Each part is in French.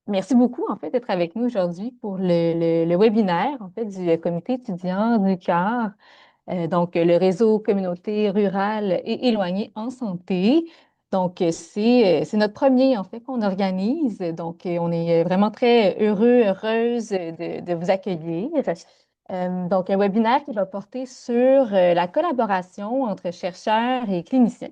Merci beaucoup, en fait, d'être avec nous aujourd'hui pour le webinaire, en fait, du comité étudiant du CAR, donc le réseau communauté rurale et éloignée en santé. Donc, c'est notre premier, en fait, qu'on organise. Donc, on est vraiment très heureuse de vous accueillir. Donc, un webinaire qui va porter sur la collaboration entre chercheurs et cliniciens.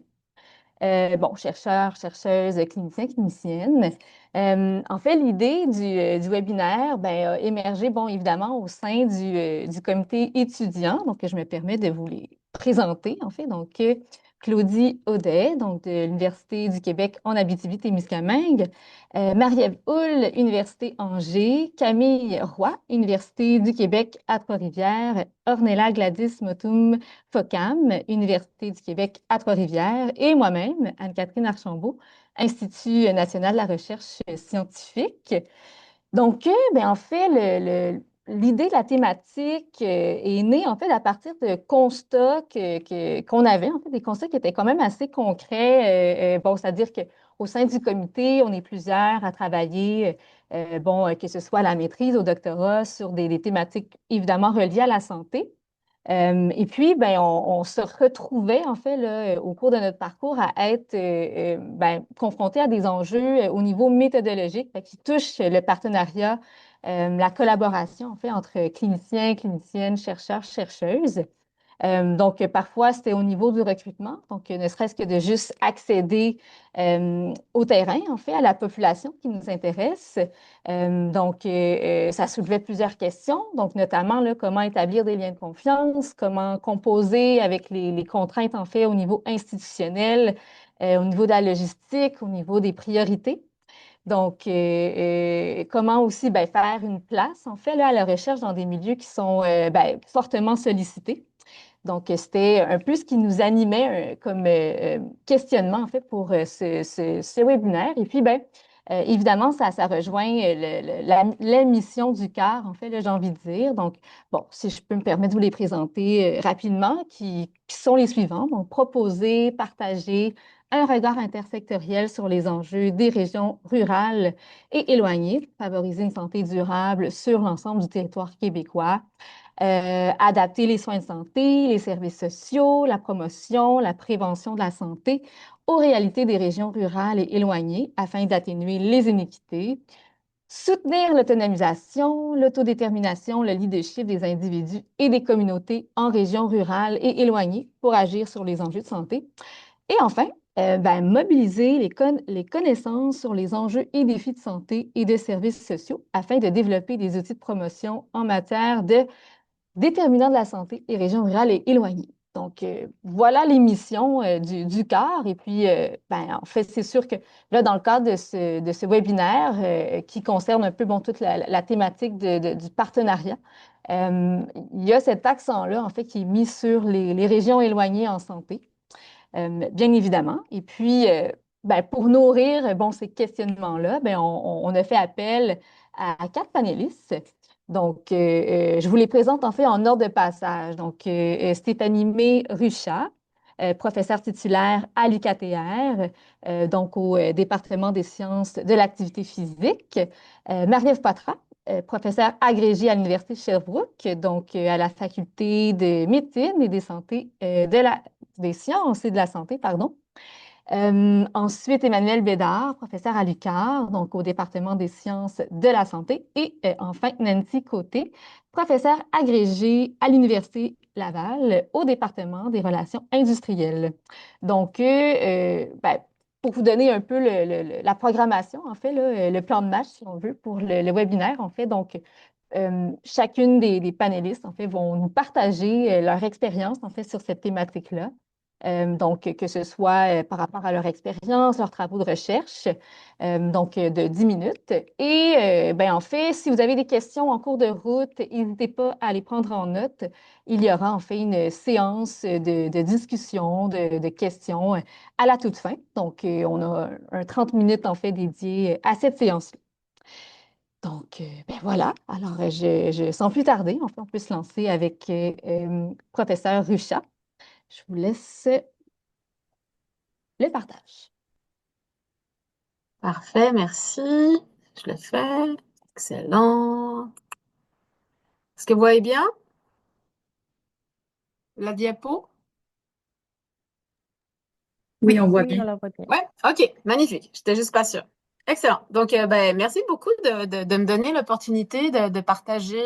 Bon, chercheurs, chercheuses, cliniciens, cliniciennes. En fait, l'idée du webinaire a émergé, bon, évidemment, au sein du comité étudiant. Donc, je me permets de vous les présenter, en fait. Donc, Claudie Audet, donc de l'Université du Québec en Abitibi-Témiscamingue, Marie-Ève Houle, Université Angers, Camille Roy, Université du Québec à Trois-Rivières, Ornella Gladys Motoum FOCAM, Université du Québec à Trois-Rivières, et moi-même, Anne-Catherine Archambault, Institut national de la recherche scientifique. Donc, en fait, l'idée de la thématique est née en fait à partir de constats qu'on avait, en fait, des constats qui étaient quand même assez concrets. Bon, c'est-à-dire qu'au sein du comité, on est plusieurs à travailler, que ce soit à la maîtrise, au doctorat, sur des thématiques évidemment reliées à la santé. Et puis, on se retrouvait, en fait, là, au cours de notre parcours à être confrontés à des enjeux au niveau méthodologique qui touchent le partenariat, la collaboration, en fait, entre cliniciens, cliniciennes, chercheurs, chercheuses. Donc, parfois, c'était au niveau du recrutement, donc ne serait-ce que de juste accéder au terrain, en fait, à la population qui nous intéresse. Ça soulevait plusieurs questions, donc notamment là, comment établir des liens de confiance, comment composer avec les contraintes, en fait, au niveau institutionnel, au niveau de la logistique, au niveau des priorités. Donc, comment aussi faire une place, en fait, là, à la recherche dans des milieux qui sont fortement sollicités. Donc, c'était un peu ce qui nous animait comme questionnement, en fait, pour ce webinaire. Et puis, évidemment, ça rejoint la mission du CAR, en fait, là, j'ai envie de dire. Donc, bon, si je peux me permettre de vous les présenter rapidement, qui sont les suivants. Donc, proposer, partager un regard intersectoriel sur les enjeux des régions rurales et éloignées, favoriser une santé durable sur l'ensemble du territoire québécois. Adapter les soins de santé, les services sociaux, la promotion, la prévention de la santé aux réalités des régions rurales et éloignées afin d'atténuer les inéquités, soutenir l'autonomisation, l'autodétermination, le leadership des individus et des communautés en régions rurales et éloignées pour agir sur les enjeux de santé. Et enfin, mobiliser les connaissances sur les enjeux et défis de santé et de services sociaux afin de développer des outils de promotion en matière de déterminants de la santé et régions rurales et éloignées. Donc, voilà les missions du CAR. Et puis, en fait, c'est sûr que là, dans le cadre de ce webinaire qui concerne un peu toute la thématique du partenariat, euh, il y a cet accent-là, en fait, qui est mis sur les régions éloignées en santé, bien évidemment. Et puis, pour nourrir ces questionnements-là, on a fait appel à quatre panélistes. Donc, je vous les présente en fait en ordre de passage. Donc, Stéphanie May Ruchat, professeure titulaire à l'UQATR, donc au département des sciences de l'activité physique. Marie-Ève Poitras, professeure agrégée à l'Université de Sherbrooke, donc à la faculté de médecine et des sciences et de la santé, pardon. Ensuite, Emmanuel Bédard, professeur à l'UQAR, donc au département des sciences de la santé. Et enfin, Nancy Côté, professeure agrégée à l'Université Laval au département des relations industrielles. Donc, pour vous donner un peu la programmation, en fait, là, le plan de match, si on veut, pour le webinaire, en fait. Donc, chacune des panélistes, en fait, vont nous partager leur expérience, en fait, sur cette thématique-là. Donc, que ce soit par rapport à leur expérience, leurs travaux de recherche, de 10 minutes. Et en fait, si vous avez des questions en cours de route, n'hésitez pas à les prendre en note. Il y aura en fait une séance de discussion, de questions à la toute fin. Donc, on a un 30 minutes en fait dédié à cette séance-là. Donc, voilà. Alors, sans plus tarder, en fait, on peut se lancer avec professeur Ruchat. Je vous laisse le partage. Parfait, merci. Je le fais. Excellent. Est-ce que vous voyez bien la diapo? Oui, on voit Oui, bien. on la voit bien. Ouais, ok, magnifique. J'étais juste pas sûre. Excellent. Donc, ben, merci beaucoup de me donner l'opportunité de partager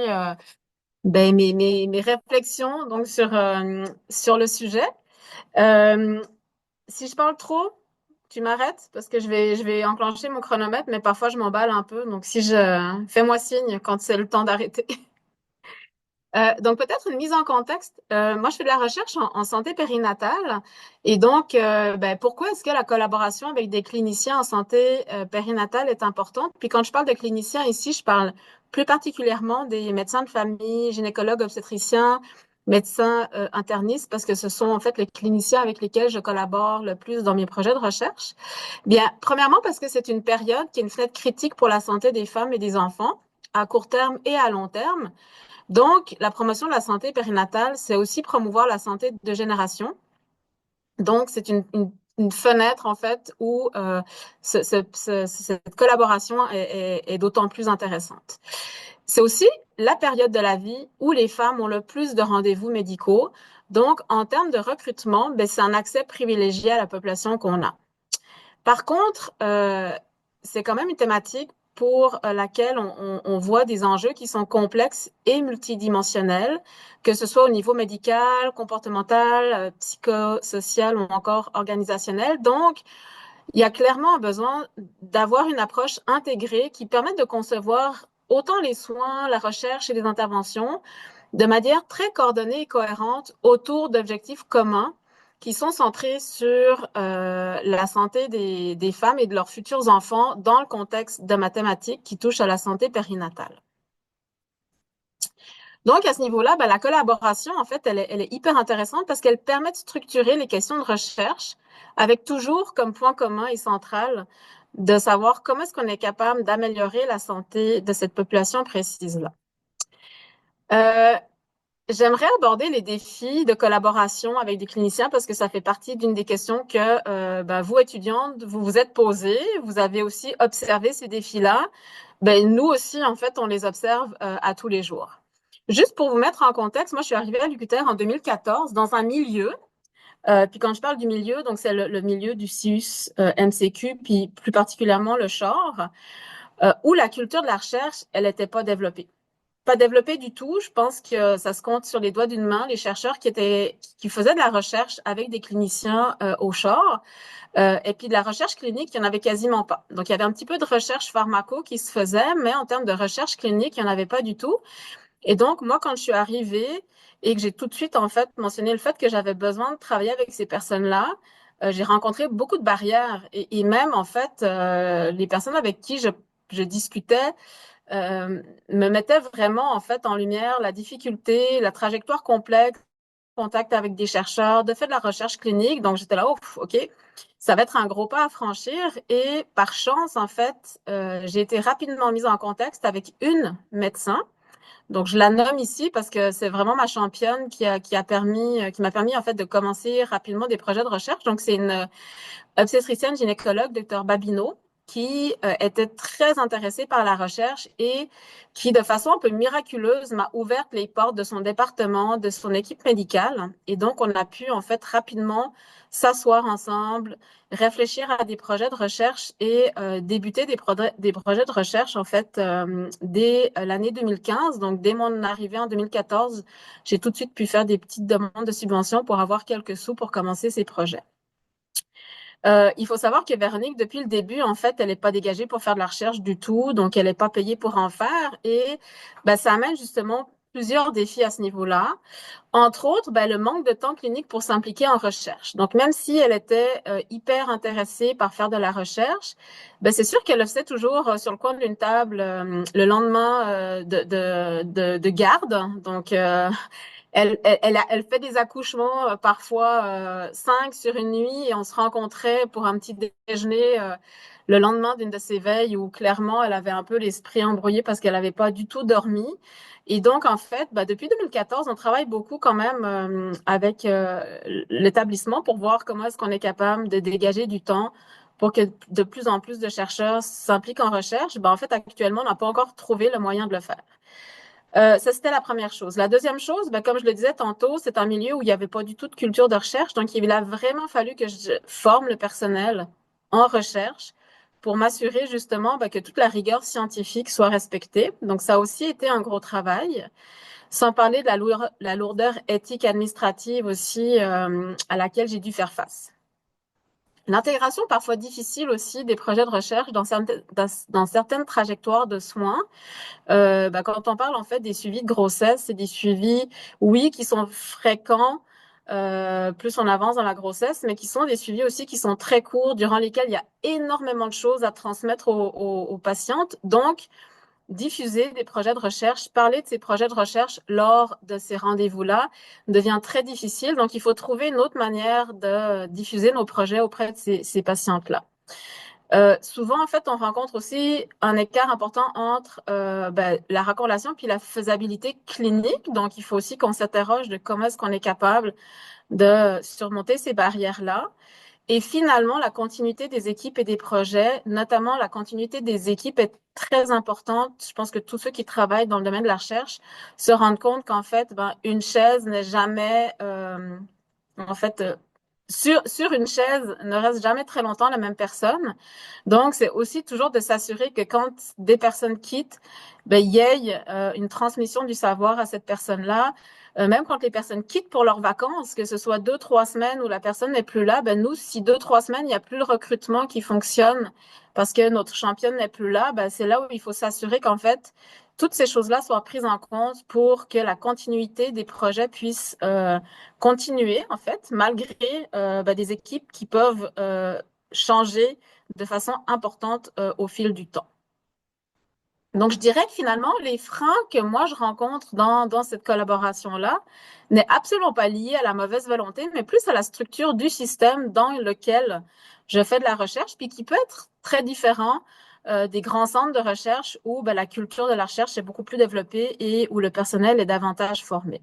ben, mes réflexions donc, sur le sujet. Euh, Si je parle trop, tu m'arrêtes parce que je vais enclencher mon chronomètre, mais parfois je m'emballe un peu. Donc, si je fais-moi signe quand c'est le temps d'arrêter. Donc, peut-être une mise en contexte. Moi, je fais de la recherche en santé périnatale. Et donc, ben, pourquoi est-ce que la collaboration avec des cliniciens en santé périnatale est importante? Puis quand je parle de cliniciens ici, je parle plus particulièrement des médecins de famille, gynécologues, obstétriciens, médecins internistes, parce que ce sont en fait les cliniciens avec lesquels je collabore le plus dans mes projets de recherche. Bien, premièrement, parce que c'est une période qui est une fenêtre critique pour la santé des femmes et des enfants, à court terme et à long terme. Donc, la promotion de la santé périnatale, c'est aussi promouvoir la santé de génération. Donc, c'est une fenêtre, en fait, où cette collaboration est d'autant plus intéressante. C'est aussi la période de la vie où les femmes ont le plus de rendez-vous médicaux. Donc, en termes de recrutement, ben, c'est un accès privilégié à la population qu'on a. Par contre, c'est quand même une thématique pour laquelle on voit des enjeux qui sont complexes et multidimensionnels, que ce soit au niveau médical, comportemental, psychosocial ou encore organisationnel. Donc, il y a clairement un besoin d'avoir une approche intégrée qui permette de concevoir autant les soins, la recherche et les interventions de manière très coordonnée et cohérente autour d'objectifs communs qui sont centrés sur la santé des femmes et de leurs futurs enfants dans le contexte de mathématiques qui touche à la santé périnatale. Donc, à ce niveau-là, ben, la collaboration, en fait, elle est hyper intéressante parce qu'elle permet de structurer les questions de recherche avec toujours comme point commun et central de savoir comment est-ce qu'on est capable d'améliorer la santé de cette population précise-là. Euh, J'aimerais aborder les défis de collaboration avec des cliniciens parce que ça fait partie d'une des questions que ben, vous, étudiantes, vous vous êtes posées. Vous avez aussi observé ces défis-là. Ben, nous aussi, en fait, on les observe à tous les jours. Juste pour vous mettre en contexte, moi, je suis arrivée à l'UQTR en 2014 dans un milieu. Puis quand je parle du milieu, donc c'est le milieu du CIUS MCQ, puis plus particulièrement le CHOR, où la culture de la recherche, elle n'était pas développée. Pas développé du tout. Je pense que ça se compte sur les doigts d'une main, les chercheurs qui faisaient de la recherche avec des cliniciens au shore. Et puis de la recherche clinique, il n'y en avait quasiment pas. Donc, il y avait un petit peu de recherche pharmaco qui se faisait, mais en termes de recherche clinique, il n'y en avait pas du tout. Et donc, moi, quand je suis arrivée et que j'ai tout de suite, en fait, mentionné le fait que j'avais besoin de travailler avec ces personnes-là, j'ai rencontré beaucoup de barrières. Et même, en fait, les personnes avec qui je discutais me mettait vraiment en fait en lumière la difficulté, la trajectoire complexe, contact avec des chercheurs, de faire de la recherche clinique. Donc j'étais là, oh, ok, ça va être un gros pas à franchir. Et par chance, en fait, j'ai été rapidement mise en contexte avec une médecin. Donc je la nomme ici parce que c'est vraiment ma championne qui m'a permis en fait de commencer rapidement des projets de recherche. Donc c'est une obstétricienne gynécologue, docteur Babineau, qui était très intéressée par la recherche et qui, de façon un peu miraculeuse, m'a ouvert les portes de son département, de son équipe médicale. Et donc, on a pu, en fait, rapidement s'asseoir ensemble, réfléchir à des projets de recherche et débuter des projets de recherche, en fait, dès l'année 2015. Donc, dès mon arrivée en 2014, j'ai tout de suite pu faire des petites demandes de subventions pour avoir quelques sous pour commencer ces projets. Il faut savoir que Véronique, depuis le début, en fait, elle n'est pas dégagée pour faire de la recherche du tout, donc elle n'est pas payée pour en faire. Et ben, ça amène justement plusieurs défis à ce niveau-là. Entre autres, ben, le manque de temps clinique pour s'impliquer en recherche. Donc, même si elle était hyper intéressée par faire de la recherche, ben, c'est sûr qu'elle le faisait toujours sur le coin d'une table le lendemain de garde. Donc, elle fait des accouchements parfois 5 sur une nuit et on se rencontrait pour un petit déjeuner le lendemain d'une de ces veilles où clairement elle avait un peu l'esprit embrouillé parce qu'elle n'avait pas du tout dormi. Et donc en fait, bah, depuis 2014, on travaille beaucoup quand même avec l'établissement pour voir comment est-ce qu'on est capable de dégager du temps pour que de plus en plus de chercheurs s'impliquent en recherche, ben, en fait, actuellement, on n'a pas encore trouvé le moyen de le faire. Ça, c'était la première chose. La deuxième chose, ben, comme je le disais tantôt, c'est un milieu où il n'y avait pas du tout de culture de recherche. Donc, il a vraiment fallu que je forme le personnel en recherche pour m'assurer justement ben, que toute la rigueur scientifique soit respectée. Donc, ça a aussi été un gros travail. Sans parler de la lourdeur éthique administrative aussi à laquelle j'ai dû faire face. L'intégration parfois difficile aussi des projets de recherche dans certaines trajectoires de soins. Ben, quand on parle en fait des suivis de grossesse, c'est des suivis, oui, qui sont fréquents plus on avance dans la grossesse, mais qui sont des suivis aussi qui sont très courts, durant lesquels il y a énormément de choses à transmettre aux patientes. Donc, diffuser des projets de recherche, parler de ces projets de recherche lors de ces rendez-vous-là devient très difficile. Donc, il faut trouver une autre manière de diffuser nos projets auprès de ces patientes-là. Souvent, en fait, on rencontre aussi un écart important entre ben, la recommandation puis la faisabilité clinique. Donc, il faut aussi qu'on s'interroge de comment est-ce qu'on est capable de surmonter ces barrières-là. Et finalement, la continuité des équipes et des projets, notamment la continuité des équipes est très importante. Je pense que tous ceux qui travaillent dans le domaine de la recherche se rendent compte qu'en fait, ben, une chaise n'est jamais, en fait, sur une chaise ne reste jamais très longtemps la même personne. Donc, c'est aussi toujours de s'assurer que quand des personnes quittent, ben, il y ait une transmission du savoir à cette personne-là. Même quand les personnes quittent pour leurs vacances, que ce soit 2, 3 semaines où la personne n'est plus là, ben nous, si 2, 3 semaines, il n'y a plus le recrutement qui fonctionne parce que notre championne n'est plus là, ben c'est là où il faut s'assurer qu'en fait, toutes ces choses-là soient prises en compte pour que la continuité des projets puisse continuer, en fait, malgré ben, des équipes qui peuvent changer de façon importante au fil du temps. Donc, je dirais que finalement, les freins que moi je rencontre dans cette collaboration-là n'est absolument pas lié à la mauvaise volonté, mais plus à la structure du système dans lequel je fais de la recherche, puis qui peut être très différent des grands centres de recherche où ben, la culture de la recherche est beaucoup plus développée et où le personnel est davantage formé.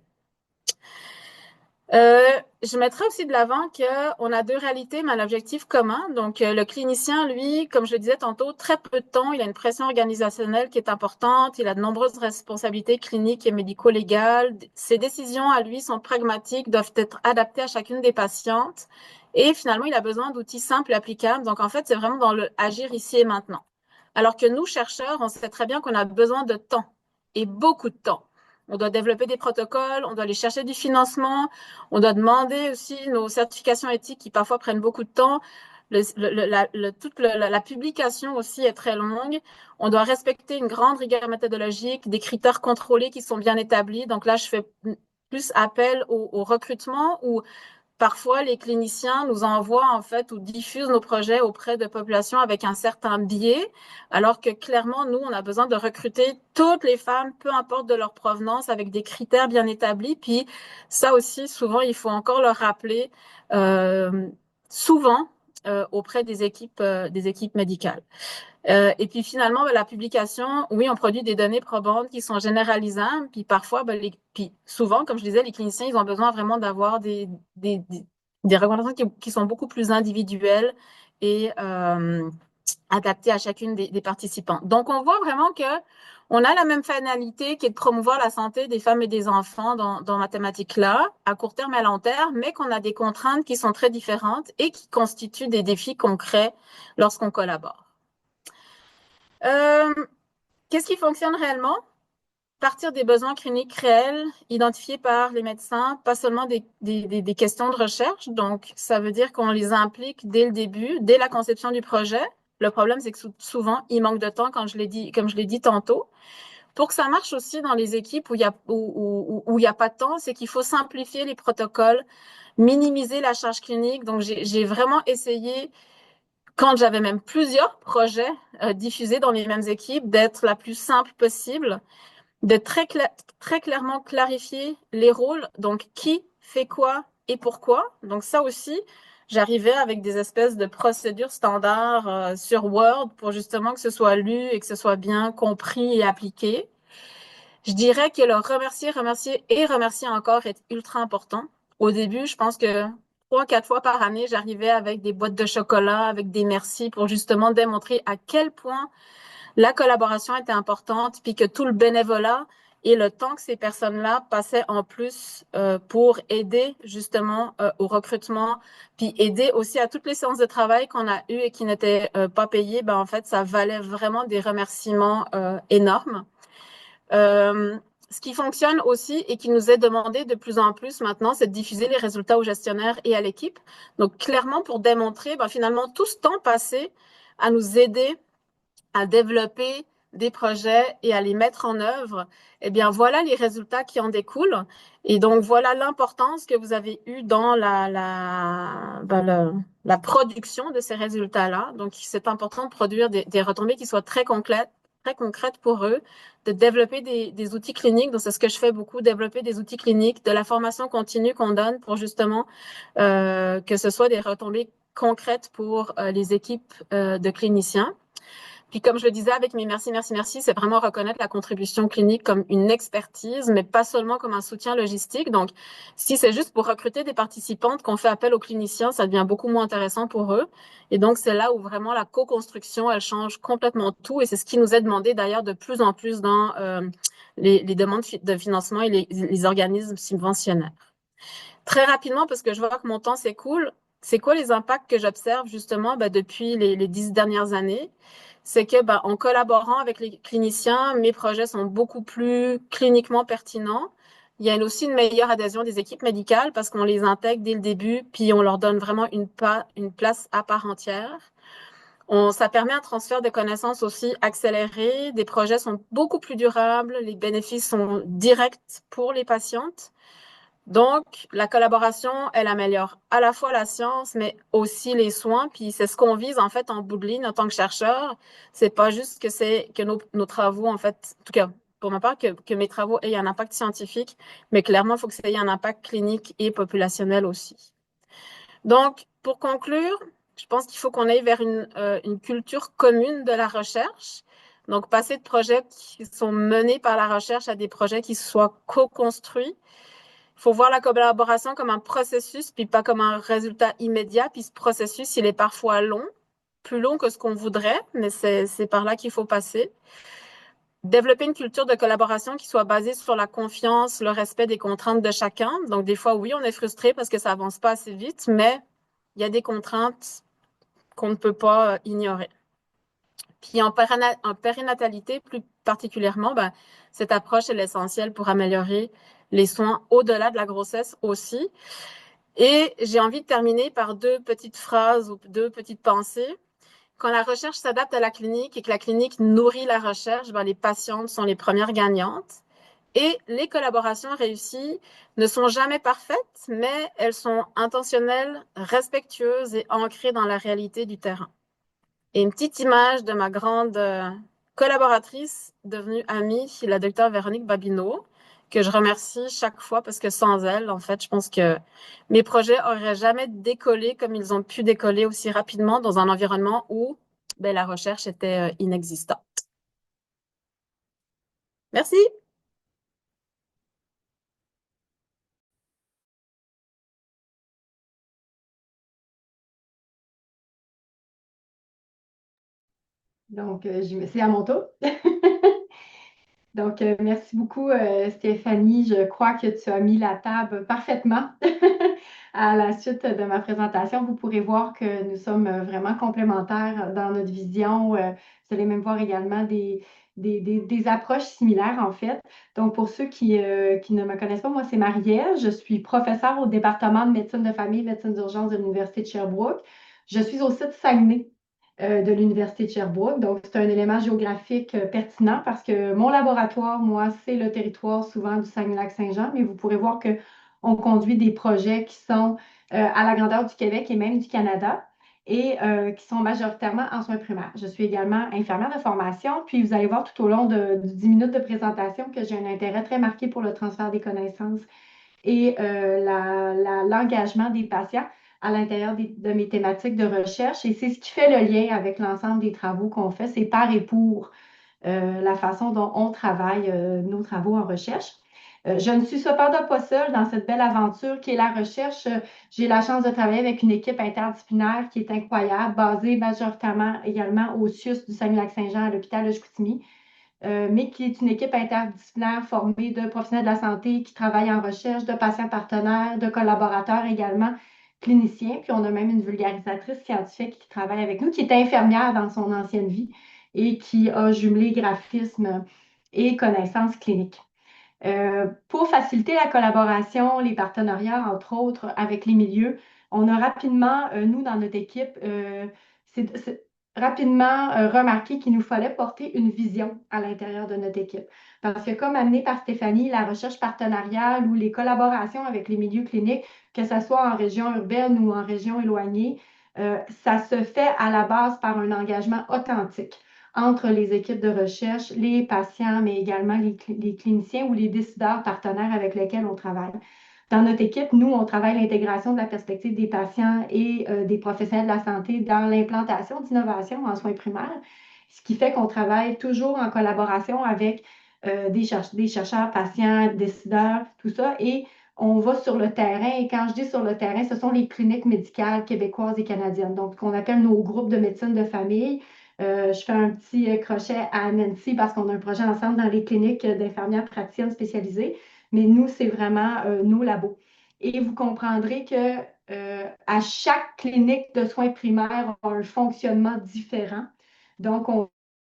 Je mettrais aussi de l'avant qu'on a deux réalités, mais un objectif commun. Donc, le clinicien, lui, comme je le disais tantôt, très peu de temps, il a une pression organisationnelle qui est importante, il a de nombreuses responsabilités cliniques et médico-légales. Ses décisions à lui sont pragmatiques, doivent être adaptées à chacune des patientes. Et finalement, il a besoin d'outils simples et applicables. Donc, en fait, c'est vraiment dans le agir ici et maintenant. Alors que nous, chercheurs, on sait très bien qu'on a besoin de temps et beaucoup de temps. On doit développer des protocoles, on doit aller chercher du financement, on doit demander aussi nos certifications éthiques qui parfois prennent beaucoup de temps. Toute la publication aussi est très longue. On doit respecter une grande rigueur méthodologique, des critères contrôlés qui sont bien établis. Donc là, je fais plus appel au recrutement ou parfois, les cliniciens nous envoient en fait ou diffusent nos projets auprès de populations avec un certain biais, alors que clairement, nous, on a besoin de recruter toutes les femmes, peu importe de leur provenance, avec des critères bien établis. Puis ça aussi, souvent, il faut encore le rappeler souvent auprès des équipes médicales. Et puis finalement, ben, la publication, oui, on produit des données probantes qui sont généralisables, puis parfois, ben, puis souvent, comme je disais, les cliniciens, ils ont besoin vraiment d'avoir des recommandations qui sont beaucoup plus individuelles et adaptées à chacune des participants. Donc, on voit vraiment que on a la même finalité qui est de promouvoir la santé des femmes et des enfants dans ma thématique-là, à court terme et à long terme, mais qu'on a des contraintes qui sont très différentes et qui constituent des défis concrets lorsqu'on collabore. Euh, Qu'est-ce qui fonctionne réellement? Partir des besoins cliniques réels identifiés par les médecins, pas seulement des questions de recherche. Donc, ça veut dire qu'on les implique dès le début, dès la conception du projet. Le problème, c'est que souvent, il manque de temps, comme je l'ai dit tantôt. Pour que ça marche aussi dans les équipes où il y a pas de temps, c'est qu'il faut simplifier les protocoles, minimiser la charge clinique. Donc, j'ai vraiment essayé quand j'avais même plusieurs projets diffusés dans les mêmes équipes, d'être la plus simple possible, de très clairement clarifier les rôles, donc qui fait quoi et pourquoi. Donc ça aussi, j'arrivais avec des espèces de procédures standards sur Word pour justement que ce soit lu et que ce soit bien compris et appliqué. Je dirais que le remercier, remercier et remercier encore est ultra important. Au début, je pense que 3, 4 fois par année, j'arrivais avec des boîtes de chocolat, avec des merci pour justement démontrer à quel point la collaboration était importante, puis que tout le bénévolat et le temps que ces personnes-là passaient en plus pour aider justement au recrutement, puis aider aussi à toutes les séances de travail qu'on a eues et qui n'étaient pas payées, ben en fait, ça valait vraiment des remerciements énormes. Euh, Ce qui fonctionne aussi et qui nous est demandé de plus en plus maintenant, c'est de diffuser les résultats aux gestionnaires et à l'équipe. Donc, clairement, pour démontrer, ben, finalement, tout ce temps passé à nous aider à développer des projets et à les mettre en œuvre, eh bien, voilà les résultats qui en découlent. Et donc, voilà l'importance que vous avez eue dans la production de ces résultats-là. Donc, c'est important de produire des retombées qui soient très concrètes pour eux, de développer des outils cliniques. Donc, c'est ce que je fais beaucoup, développer des outils cliniques, de la formation continue qu'on donne pour justement que ce soit des retombées concrètes pour les équipes de cliniciens. Puis comme je le disais avec mes merci, merci, merci, c'est vraiment reconnaître la contribution clinique comme une expertise, mais pas seulement comme un soutien logistique. Donc, si c'est juste pour recruter des participantes qu'on fait appel aux cliniciens, ça devient beaucoup moins intéressant pour eux. Et donc, c'est là où vraiment la co-construction, elle change complètement tout. Et c'est ce qui nous est demandé d'ailleurs de plus en plus dans les demandes de financement et les organismes subventionnaires. Très rapidement, parce que je vois que mon temps s'écoule, c'est quoi les impacts que j'observe justement depuis les 10 dernières années? C'est que en collaborant avec les cliniciens, mes projets sont beaucoup plus cliniquement pertinents. Il y a aussi une meilleure adhésion des équipes médicales parce qu'on les intègre dès le début, puis on leur donne vraiment une place à part entière. Ça permet un transfert de connaissances aussi accéléré. Des projets sont beaucoup plus durables. Les bénéfices sont directs pour les patientes. Donc, la collaboration, elle améliore à la fois la science, mais aussi les soins. Puis c'est ce qu'on vise en fait en bout de ligne en tant que chercheur. C'est pas juste que nos travaux, en fait, en tout cas, pour ma part, que mes travaux aient un impact scientifique, mais clairement, il faut que ça ait un impact clinique et populationnel aussi. Donc, pour conclure, je pense qu'il faut qu'on aille vers une culture commune de la recherche. Donc, passer de projets qui sont menés par la recherche à des projets qui soient co-construits. Il faut voir la collaboration comme un processus, puis pas comme un résultat immédiat. Puis ce processus, il est parfois long, plus long que ce qu'on voudrait, mais c'est par là qu'il faut passer. Développer une culture de collaboration qui soit basée sur la confiance, le respect des contraintes de chacun. Donc, des fois, oui, on est frustré parce que ça avance pas assez vite, mais il y a des contraintes qu'on ne peut pas ignorer. Puis en périnatalité, plus particulièrement, cette approche est essentielle pour améliorer les soins au-delà de la grossesse aussi. Et j'ai envie de terminer par deux petites phrases ou deux petites pensées. Quand la recherche s'adapte à la clinique et que la clinique nourrit la recherche, les patientes sont les premières gagnantes. Et les collaborations réussies ne sont jamais parfaites, mais elles sont intentionnelles, respectueuses et ancrées dans la réalité du terrain. Et une petite image de ma grande collaboratrice devenue amie, la docteure Véronique Babineau, que je remercie chaque fois parce que sans elle, en fait, je pense que mes projets auraient jamais décollé comme ils ont pu décoller aussi rapidement dans un environnement où la recherche était inexistante. Merci. Donc, c'est à mon tour. Donc, merci beaucoup, Stéphanie. Je crois que tu as mis la table parfaitement. À la suite de ma présentation, vous pourrez voir que nous sommes vraiment complémentaires dans notre vision. Vous allez même voir également des approches similaires, en fait. Donc, pour ceux qui ne me connaissent pas, moi, c'est Marielle. Je suis professeure au département de médecine de famille, médecine d'urgence de l'Université de Sherbrooke. Je suis au site Saguenay de l'Université de Sherbrooke. Donc, c'est un élément géographique pertinent parce que mon laboratoire, moi, c'est le territoire souvent du Saguenay-Lac-Saint-Jean, mais vous pourrez voir qu'on conduit des projets qui sont à la grandeur du Québec et même du Canada et qui sont majoritairement en soins primaires. Je suis également infirmière de formation, puis vous allez voir tout au long de 10 minutes de présentation que j'ai un intérêt très marqué pour le transfert des connaissances et l'engagement des patients à l'intérieur de mes thématiques de recherche. Et c'est ce qui fait le lien avec l'ensemble des travaux qu'on fait. C'est par et pour la façon dont on travaille nos travaux en recherche. Je ne suis cependant pas seule dans cette belle aventure qui est la recherche. J'ai la chance de travailler avec une équipe interdisciplinaire qui est incroyable, basée majoritairement également au CIUS du Saguenay-Lac-Saint-Jean à l'hôpital de Chicoutimi, mais qui est une équipe interdisciplinaire formée de professionnels de la santé qui travaillent en recherche, de patients partenaires, de collaborateurs également, cliniciens. Puis on a même une vulgarisatrice scientifique qui travaille avec nous, qui est infirmière dans son ancienne vie et qui a jumelé graphisme et connaissances cliniques. Pour faciliter la collaboration, les partenariats, entre autres, avec les milieux, on a rapidement, nous, dans notre équipe, rapidement remarqué qu'il nous fallait porter une vision à l'intérieur de notre équipe. Parce que, comme amené par Stéphanie, la recherche partenariale ou les collaborations avec les milieux cliniques, que ce soit en région urbaine ou en région éloignée, ça se fait à la base par un engagement authentique entre les équipes de recherche, les patients, mais également les cliniciens ou les décideurs partenaires avec lesquels on travaille. Dans notre équipe, nous, on travaille l'intégration de la perspective des patients et des professionnels de la santé dans l'implantation d'innovation en soins primaires, ce qui fait qu'on travaille toujours en collaboration avec des chercheurs, patients, décideurs, tout ça, et on va sur le terrain. Et quand je dis sur le terrain, ce sont les cliniques médicales québécoises et canadiennes, donc qu'on appelle nos groupes de médecine de famille. Je fais un petit crochet à Nancy parce qu'on a un projet ensemble dans les cliniques d'infirmières praticiennes spécialisées, mais nous, c'est vraiment nos labos. Et vous comprendrez que à chaque clinique de soins primaires a un fonctionnement différent. Donc, on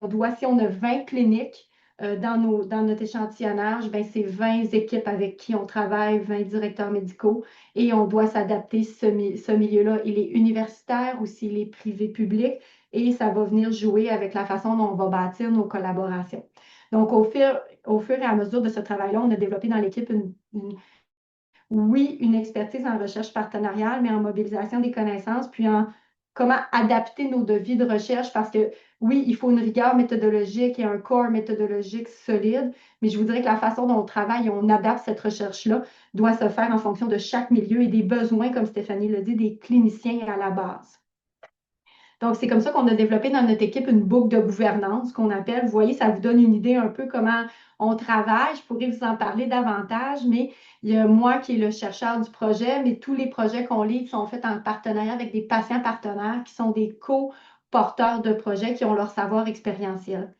doit, si on a 20 cliniques dans notre échantillonnage, ben, c'est 20 équipes avec qui on travaille, 20 directeurs médicaux, et on doit s'adapter. Ce milieu-là, il est universitaire ou s'il est privé public, et ça va venir jouer avec la façon dont on va bâtir nos collaborations. Donc, au fur et à mesure de ce travail-là, on a développé dans l'équipe oui, une expertise en recherche partenariale, mais en mobilisation des connaissances, puis en comment adapter nos devis de recherche, parce que oui, il faut une rigueur méthodologique et un corps méthodologique solide, mais je vous dirais que la façon dont on travaille et on adapte cette recherche-là doit se faire en fonction de chaque milieu et des besoins, comme Stéphanie l'a dit, des cliniciens à la base. Donc, c'est comme ça qu'on a développé dans notre équipe une boucle de gouvernance qu'on appelle. Vous voyez, ça vous donne une idée un peu comment on travaille. Je pourrais vous en parler davantage, mais il y a moi qui est le chercheur du projet, mais tous les projets qu'on livre sont faits en partenariat avec des patients partenaires qui sont des co-porteurs de projets qui ont leur savoir expérientiel.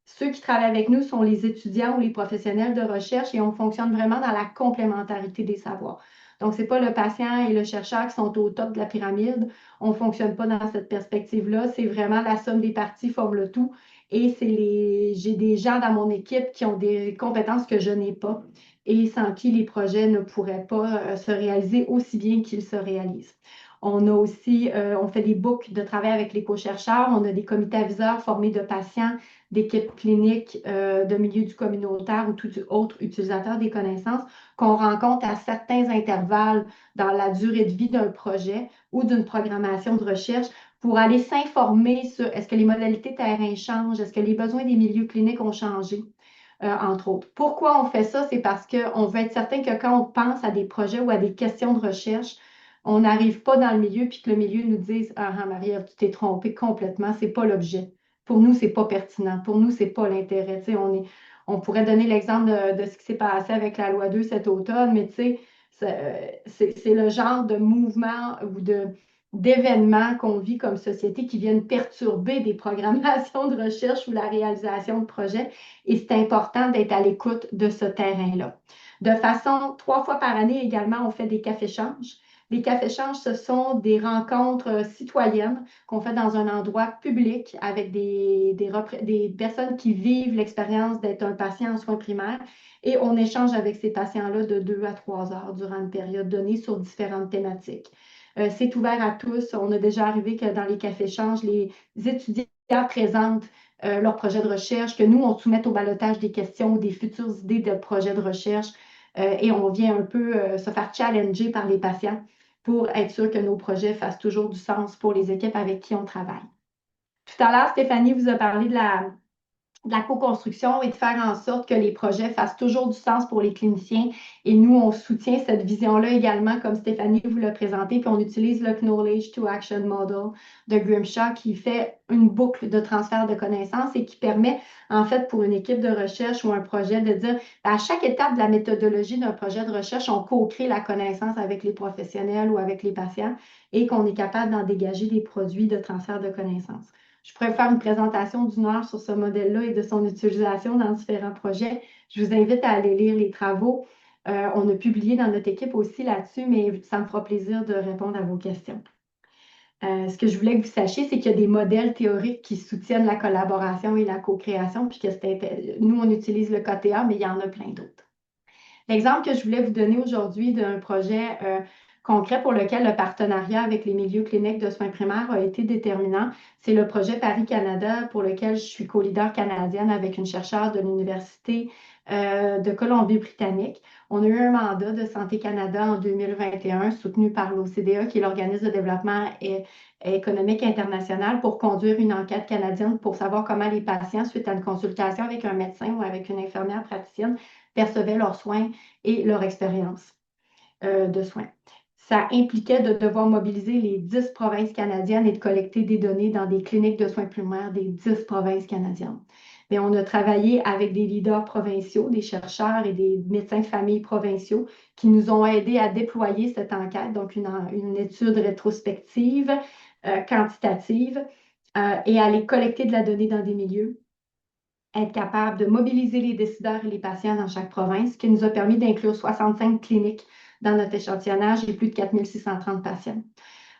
Ceux qui travaillent avec nous sont les étudiants ou les professionnels de recherche et on fonctionne vraiment dans la complémentarité des savoirs. Donc, ce n'est pas le patient et le chercheur qui sont au top de la pyramide. On ne fonctionne pas dans cette perspective-là. C'est vraiment la somme des parties forme le tout. Et j'ai des gens dans mon équipe qui ont des compétences que je n'ai pas et sans qui les projets ne pourraient pas se réaliser aussi bien qu'ils se réalisent. On a aussi, on fait des boucles de travail avec les co-chercheurs. On a des comités aviseurs formés de patients, d'équipes cliniques, de milieux du communautaire ou tout autre utilisateur des connaissances qu'on rencontre à certains intervalles dans la durée de vie d'un projet ou d'une programmation de recherche pour aller s'informer sur est-ce que les modalités terrain changent, est-ce que les besoins des milieux cliniques ont changé, entre autres. Pourquoi on fait ça? C'est parce qu'on veut être certain que quand on pense à des projets ou à des questions de recherche, on n'arrive pas dans le milieu puis que le milieu nous dise ah, Marie-Ève, tu t'es trompée complètement, c'est pas l'objet. Pour nous, c'est pas pertinent. Pour nous, c'est pas l'intérêt. On pourrait donner l'exemple de ce qui s'est passé avec la loi 2 cet automne, mais c'est le genre de mouvement ou d'événements qu'on vit comme société qui viennent perturber des programmations de recherche ou la réalisation de projets. Et c'est important d'être à l'écoute de ce terrain-là. De façon, 3 fois par année également, on fait des cafés-échanges. Les cafés-échanges, ce sont des rencontres citoyennes qu'on fait dans un endroit public avec des personnes qui vivent l'expérience d'être un patient en soins primaires et on échange avec ces patients-là de 2 à 3 heures durant une période donnée sur différentes thématiques. C'est ouvert à tous. On a déjà arrivé que dans les cafés-échanges, les étudiants présentent leur projet de recherche, que nous, on soumette au ballottage des questions ou des futures idées de projets de recherche et on vient un peu se faire challenger par les patients pour être sûr que nos projets fassent toujours du sens pour les équipes avec qui on travaille. Tout à l'heure, Stéphanie vous a parlé de la co-construction et de faire en sorte que les projets fassent toujours du sens pour les cliniciens. Et nous, on soutient cette vision-là également, comme Stéphanie vous l'a présenté, puis on utilise le Knowledge to Action Model de Grimshaw qui fait une boucle de transfert de connaissances et qui permet, en fait, pour une équipe de recherche ou un projet de dire, à chaque étape de la méthodologie d'un projet de recherche, on co-crée la connaissance avec les professionnels ou avec les patients et qu'on est capable d'en dégager des produits de transfert de connaissances. Je pourrais faire une présentation d'une heure sur ce modèle-là et de son utilisation dans différents projets. Je vous invite à aller lire les travaux. On a publié dans notre équipe aussi là-dessus, mais ça me fera plaisir de répondre à vos questions. Ce que je voulais que vous sachiez, c'est qu'il y a des modèles théoriques qui soutiennent la collaboration et la co-création, puis que nous, on utilise le KTA, mais il y en a plein d'autres. L'exemple que je voulais vous donner aujourd'hui d'un projet concret pour lequel le partenariat avec les milieux cliniques de soins primaires a été déterminant, c'est le projet Paris-Canada pour lequel je suis co-leader canadienne avec une chercheure de l'Université de Colombie-Britannique. On a eu un mandat de Santé Canada en 2021 soutenu par l'OCDE, qui est l'organisme de développement économique international, pour conduire une enquête canadienne pour savoir comment les patients, suite à une consultation avec un médecin ou avec une infirmière praticienne, percevaient leurs soins et leur expérience de soins. Ça impliquait de devoir mobiliser les 10 provinces canadiennes et de collecter des données dans des cliniques de soins primaires des 10 provinces canadiennes. Mais on a travaillé avec des leaders provinciaux, des chercheurs et des médecins de famille provinciaux qui nous ont aidés à déployer cette enquête, donc une étude rétrospective, quantitative, et à aller collecter de la donnée dans des milieux, être capable de mobiliser les décideurs et les patients dans chaque province, ce qui nous a permis d'inclure 65 cliniques dans notre échantillonnage et plus de 4630 patients.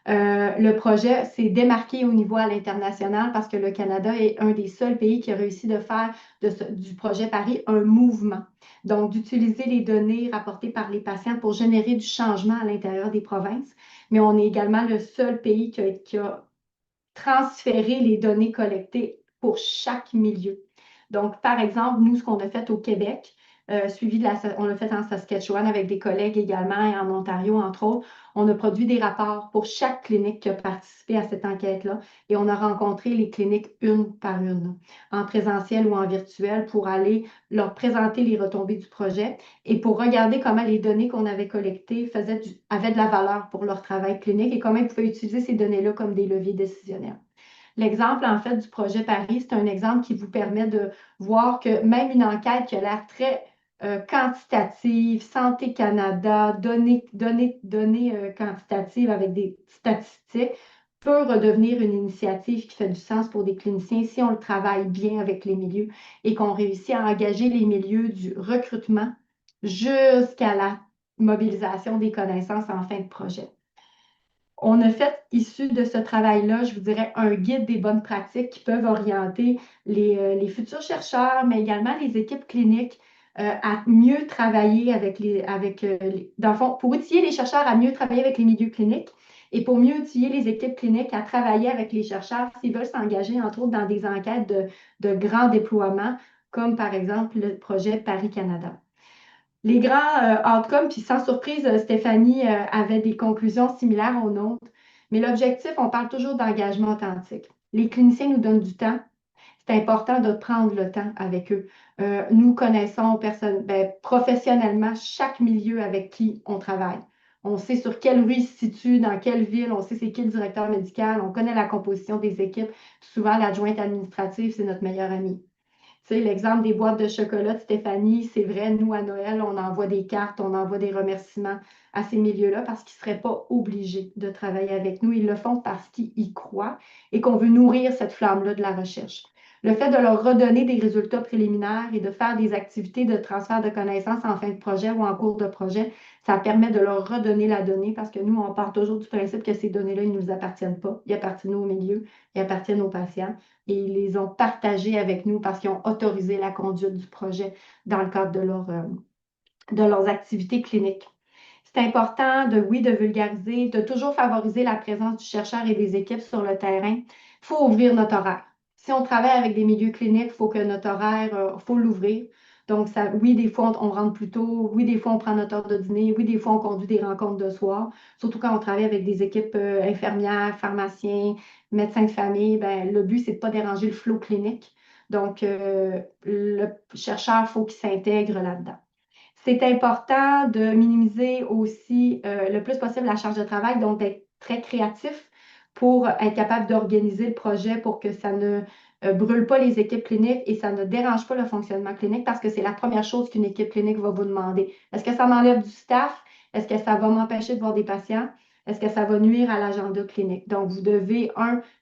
Le projet s'est démarqué au niveau à l'international parce que le Canada est un des seuls pays qui a réussi de faire du projet Paris un mouvement. Donc, d'utiliser les données rapportées par les patients pour générer du changement à l'intérieur des provinces. Mais on est également le seul pays qui a transféré les données collectées pour chaque milieu. Donc, par exemple, nous, ce qu'on a fait au Québec, on l'a fait en Saskatchewan avec des collègues également et en Ontario, entre autres. On a produit des rapports pour chaque clinique qui a participé à cette enquête-là et on a rencontré les cliniques une par une, en présentiel ou en virtuel, pour aller leur présenter les retombées du projet et pour regarder comment les données qu'on avait collectées avaient de la valeur pour leur travail clinique et comment ils pouvaient utiliser ces données-là comme des leviers décisionnels. L'exemple, en fait, du projet Paris, c'est un exemple qui vous permet de voir que même une enquête qui a l'air très quantitative, Santé Canada, données quantitatives avec des statistiques, peut redevenir une initiative qui fait du sens pour des cliniciens si on le travaille bien avec les milieux et qu'on réussit à engager les milieux du recrutement jusqu'à la mobilisation des connaissances en fin de projet. On a fait, issu de ce travail-là, je vous dirais, un guide des bonnes pratiques qui peuvent orienter les futurs chercheurs, mais également les équipes cliniques à mieux travailler dans le fond, pour outiller les chercheurs à mieux travailler avec les milieux cliniques et pour mieux outiller les équipes cliniques à travailler avec les chercheurs s'ils veulent s'engager, entre autres, dans des enquêtes de grands déploiements, comme par exemple le projet Paris-Canada. Les grands outcomes, puis sans surprise, Stéphanie avait des conclusions similaires aux nôtres. Mais l'objectif, on parle toujours d'engagement authentique. Les cliniciens nous donnent du temps. C'est important de prendre le temps avec eux. Nous connaissons professionnellement chaque milieu avec qui on travaille. On sait sur quelle rue il se situe, dans quelle ville, on sait c'est qui le directeur médical, on connaît la composition des équipes. Souvent, l'adjointe administrative, c'est notre meilleure amie. Tu sais, l'exemple des boîtes de chocolat de Stéphanie, c'est vrai, nous, à Noël, on envoie des cartes, on envoie des remerciements à ces milieux-là parce qu'ils ne seraient pas obligés de travailler avec nous. Ils le font parce qu'ils y croient et qu'on veut nourrir cette flamme-là de la recherche. Le fait de leur redonner des résultats préliminaires et de faire des activités de transfert de connaissances en fin de projet ou en cours de projet, ça permet de leur redonner la donnée parce que nous, on part toujours du principe que ces données-là, ils ne nous appartiennent pas. Ils appartiennent au milieu, ils appartiennent aux patients et ils les ont partagés avec nous parce qu'ils ont autorisé la conduite du projet dans le cadre de leurs activités cliniques. C'est important de vulgariser, de toujours favoriser la présence du chercheur et des équipes sur le terrain. Il faut ouvrir notre horaire. Si on travaille avec des milieux cliniques, il faut que notre horaire, faut l'ouvrir. Donc, oui, des fois, on rentre plus tôt. Oui, des fois, on prend notre heure de dîner. Oui, des fois, on conduit des rencontres de soir. Surtout quand on travaille avec des équipes infirmières, pharmaciens, médecins de famille. Ben, le but, c'est de ne pas déranger le flot clinique. Donc, le chercheur, il faut qu'il s'intègre là-dedans. C'est important de minimiser aussi le plus possible la charge de travail, donc d'être très créatif pour être capable d'organiser le projet pour que ça ne brûle pas les équipes cliniques et ça ne dérange pas le fonctionnement clinique parce que c'est la première chose qu'une équipe clinique va vous demander. Est-ce que ça m'enlève du staff? Est-ce que ça va m'empêcher de voir des patients? Est-ce que ça va nuire à l'agenda clinique? Donc, vous devez,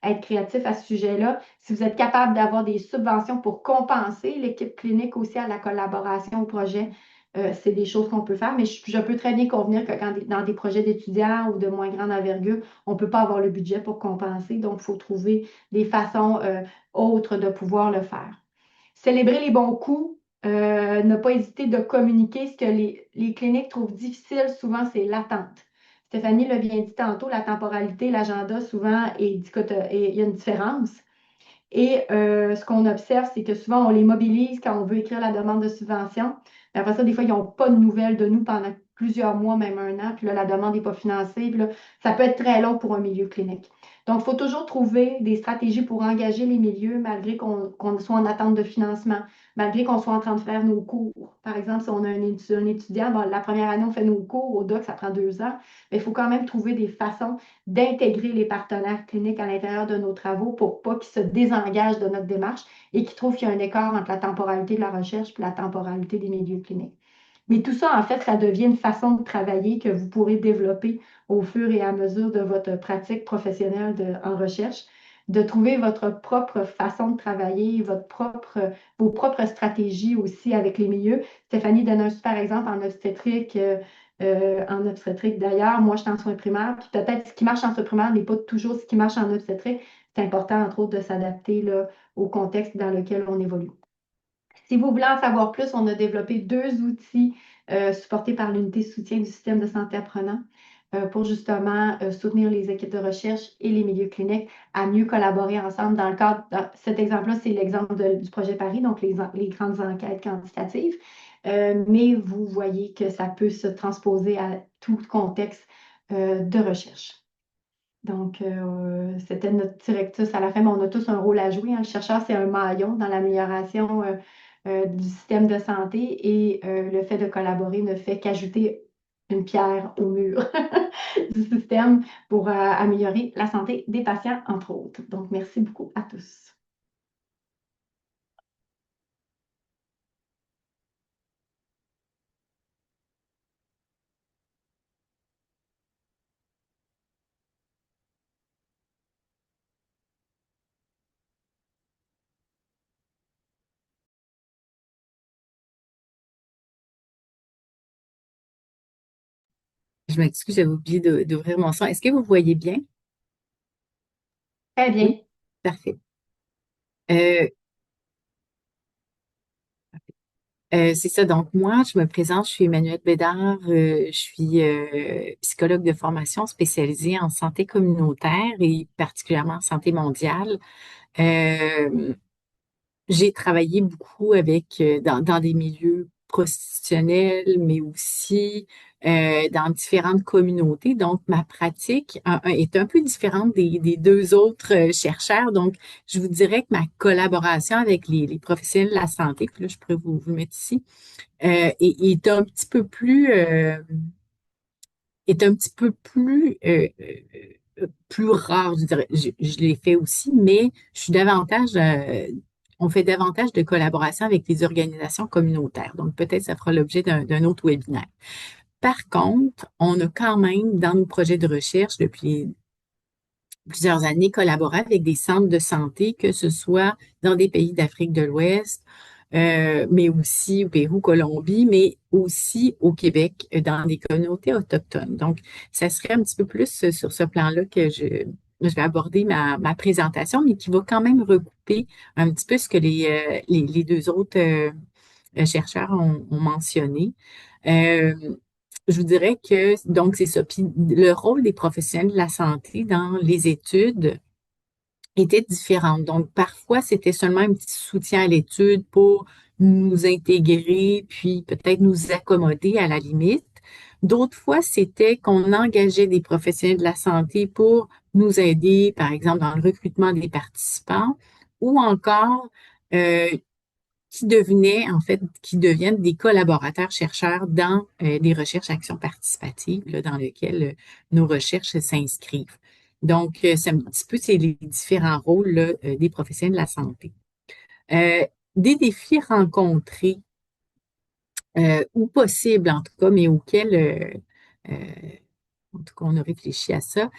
être créatif à ce sujet-là. Si vous êtes capable d'avoir des subventions pour compenser l'équipe clinique aussi à la collaboration au projet, c'est des choses qu'on peut faire, mais je peux très bien convenir que dans des projets d'étudiants ou de moins grande envergure, on ne peut pas avoir le budget pour compenser, donc il faut trouver des façons autres de pouvoir le faire. Célébrer les bons coups, ne pas hésiter de communiquer. Ce que les cliniques trouvent difficile souvent, c'est l'attente. Stéphanie l'a bien dit tantôt, la temporalité, l'agenda, souvent, et il y a une différence. Et ce qu'on observe, c'est que souvent, on les mobilise quand on veut écrire la demande de subvention. Puis après ça, des fois, ils n'ont pas de nouvelles de nous pendant plusieurs mois, même un an. Puis là, la demande n'est pas financée. Puis là, ça peut être très long pour un milieu clinique. Donc, il faut toujours trouver des stratégies pour engager les milieux malgré qu'on soit en attente de financement, malgré qu'on soit en train de faire nos cours. Par exemple, si on a un étudiant, bon, la première année, on fait nos cours au doc, ça prend 2 ans. Mais il faut quand même trouver des façons d'intégrer les partenaires cliniques à l'intérieur de nos travaux pour pas qu'ils se désengagent de notre démarche et qu'ils trouvent qu'il y a un écart entre la temporalité de la recherche et la temporalité des milieux cliniques. Mais tout ça, en fait, ça devient une façon de travailler que vous pourrez développer au fur et à mesure de votre pratique professionnelle en recherche, de trouver votre propre façon de travailler, vos propres stratégies aussi avec les milieux. Stéphanie donne un super exemple en obstétrique. En obstétrique d'ailleurs, moi je suis en soins primaires, puis peut-être ce qui marche en soins primaires n'est pas toujours ce qui marche en obstétrique. C'est important, entre autres, de s'adapter là, au contexte dans lequel on évolue. Si vous voulez en savoir plus, on a développé 2 outils supportés par l'unité de soutien du système de santé apprenant pour justement soutenir les équipes de recherche et les milieux cliniques à mieux collaborer ensemble dans le cadre. Cet exemple-là, c'est l'exemple du projet Paris, donc les grandes enquêtes quantitatives. Mais vous voyez que ça peut se transposer à tout contexte de recherche. Donc, c'était notre directrice à la fin, mais on a tous un rôle à jouer, hein. Le chercheur, c'est un maillon dans l'amélioration du système de santé et le fait de collaborer ne fait qu'ajouter une pierre au mur du système pour améliorer la santé des patients, entre autres. Donc, merci beaucoup à tous. Je m'excuse, j'avais oublié d'ouvrir mon son. Est-ce que vous voyez bien? Très Oui, bien. parfait. Euh, c'est ça. Donc, moi, je me présente, je suis Emmanuelle Bédard. Je suis psychologue de formation spécialisée en santé communautaire et particulièrement en santé mondiale. Euh, J'ai travaillé beaucoup avec dans des milieux prostitutionnels, mais aussi dans différentes communautés. Donc, ma pratique est un peu différente des deux autres chercheurs. Donc, je vous dirais que ma collaboration avec les professionnels de la santé, puis là, je pourrais vous le mettre ici, est un petit peu plus rare, je dirais. Je l'ai fait aussi, mais je suis davantage, on fait davantage de collaboration avec les organisations communautaires. Donc, peut-être ça fera l'objet d'un autre webinaire. Par contre, on a quand même, dans nos projets de recherche depuis plusieurs années, collaboré avec des centres de santé, que ce soit dans des pays d'Afrique de l'Ouest, mais aussi au Pérou, Colombie, mais aussi au Québec, dans des communautés autochtones. Donc, ça serait un petit peu plus sur ce plan-là que je vais aborder ma présentation, mais qui va quand même recouper un petit peu ce que les deux autres chercheurs ont mentionné. Euh, je vous dirais que, donc, c'est ça. Puis le rôle des professionnels de la santé dans les études était différent. Donc, parfois, c'était seulement un petit soutien à l'étude pour nous intégrer, puis peut-être nous accommoder à la limite. D'autres fois, c'était qu'on engageait des professionnels de la santé pour nous aider, par exemple, dans le recrutement des participants, ou encore euh, qui deviennent des collaborateurs chercheurs dans des recherches actions participatives, là, dans lesquelles nos recherches s'inscrivent. Donc, c'est un petit peu c'est les différents rôles là, des professionnels de la santé. Des défis rencontrés ou possibles en tout cas, mais auxquels en tout cas, on a réfléchi à ça.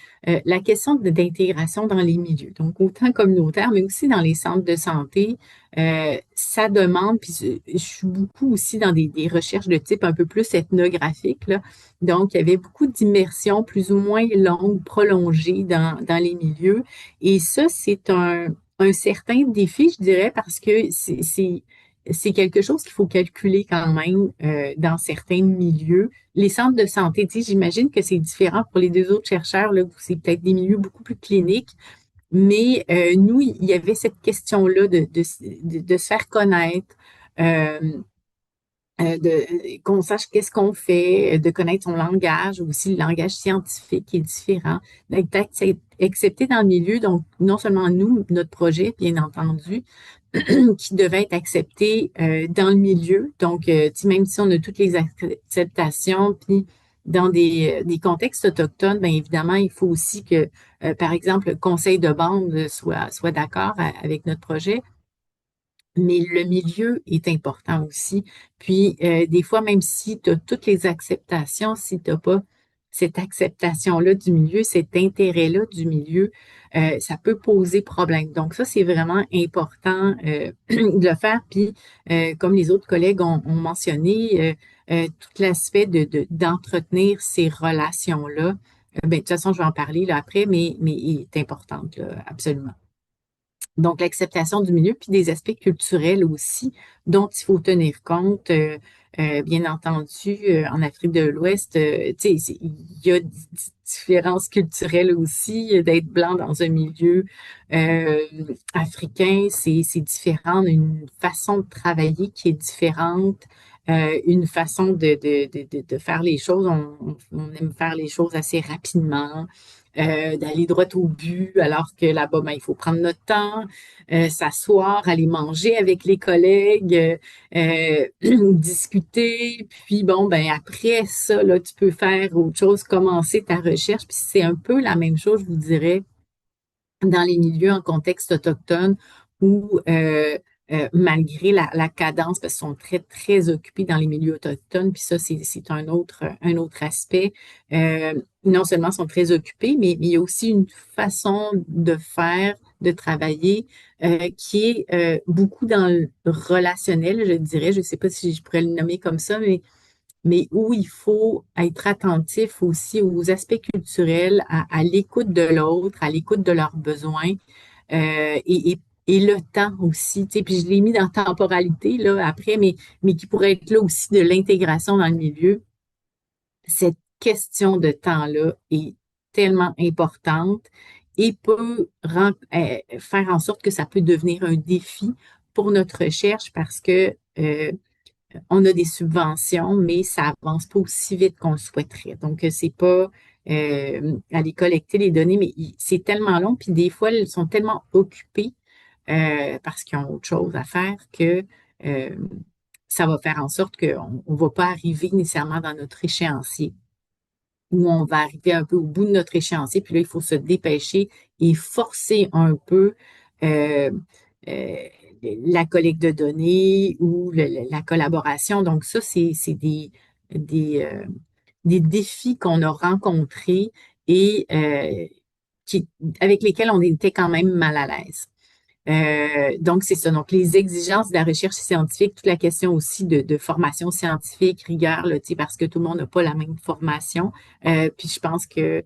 La question d'intégration dans les milieux, donc autant communautaire, mais aussi dans les centres de santé, ça demande, puis je suis beaucoup aussi dans des recherches de type un peu plus ethnographique, là. Donc, il y avait beaucoup d'immersions plus ou moins longues, prolongées dans les milieux. Et ça, c'est un certain défi, je dirais, parce que c'est quelque chose qu'il faut calculer quand même dans certains milieux. Les centres de santé, tu sais, j'imagine que c'est différent pour les deux autres chercheurs, là, où c'est peut-être des milieux beaucoup plus cliniques, mais nous, il y avait cette question-là de se faire connaître, euh, qu'on sache qu'est-ce qu'on fait, de connaître son langage, aussi le langage scientifique qui est différent, d'être accepté dans le milieu, donc non seulement nous, notre projet, bien entendu, qui devait être accepté dans le milieu. Donc, tu sais, même si on a toutes les acceptations, puis dans des contextes autochtones, bien évidemment, il faut aussi que, par exemple, le conseil de bande soit d'accord avec notre projet. Mais le milieu est important aussi. Puis, des fois, même si tu as toutes les acceptations, si tu n'as pas cette acceptation-là du milieu, cet intérêt-là du milieu, ça peut poser problème. Donc, ça, c'est vraiment important de le faire. Puis, comme les autres collègues ont mentionné, tout l'aspect d'entretenir ces relations-là, ben, de toute façon, je vais en parler là, après, mais est importante, là, absolument. Donc, l'acceptation du milieu, puis des aspects culturels aussi dont il faut tenir compte. Bien entendu, en Afrique de l'Ouest, tu sais, il y a différences culturelles aussi. D'être blanc dans un milieu euh, africain, c'est différent. On a une façon de travailler qui est différente. Une façon de faire les choses. On aime faire les choses assez rapidement. D'aller droit au but, alors que là-bas, ben, il faut prendre notre temps, s'asseoir, aller manger avec les collègues, discuter, puis bon, ben après ça, là, tu peux faire autre chose, commencer ta recherche, puis c'est un peu la même chose, je vous dirais, dans les milieux en contexte autochtone où malgré la cadence, parce qu'ils sont très, très occupés dans les milieux autochtones, puis ça, c'est un autre aspect. Non seulement sont très occupés, mais il y a aussi une façon de faire, de travailler, qui est beaucoup dans le relationnel, je dirais. Je ne sais pas si je pourrais le nommer comme ça, mais où il faut être attentif aussi aux aspects culturels, à l'écoute de l'autre, à l'écoute de leurs besoins, et le temps aussi. Tu sais, puis je l'ai mis dans temporalité là après, mais qui pourrait être là aussi de l'intégration dans le milieu. Cette question de temps-là est tellement importante et peut faire en sorte que ça peut devenir un défi pour notre recherche parce que on a des subventions, mais ça avance pas aussi vite qu'on le souhaiterait. Donc, c'est pas aller collecter les données, mais c'est tellement long, puis des fois, ils sont tellement occupés parce qu'ils ont autre chose à faire que euh, ça va faire en sorte qu'on ne va pas arriver nécessairement dans notre échéancier, où on va arriver un peu au bout de notre échéancier, puis là, il faut se dépêcher et forcer un peu euh, euh, la collecte de données ou la collaboration. Donc, ça, c'est des, euh, des défis qu'on a rencontrés et avec lesquels on était quand même mal à l'aise. Donc, c'est ça. Donc, les exigences de la recherche scientifique, toute la question aussi de formation scientifique, rigueur, là, tu sais, parce que tout le monde n'a pas la même formation. Puis, je pense que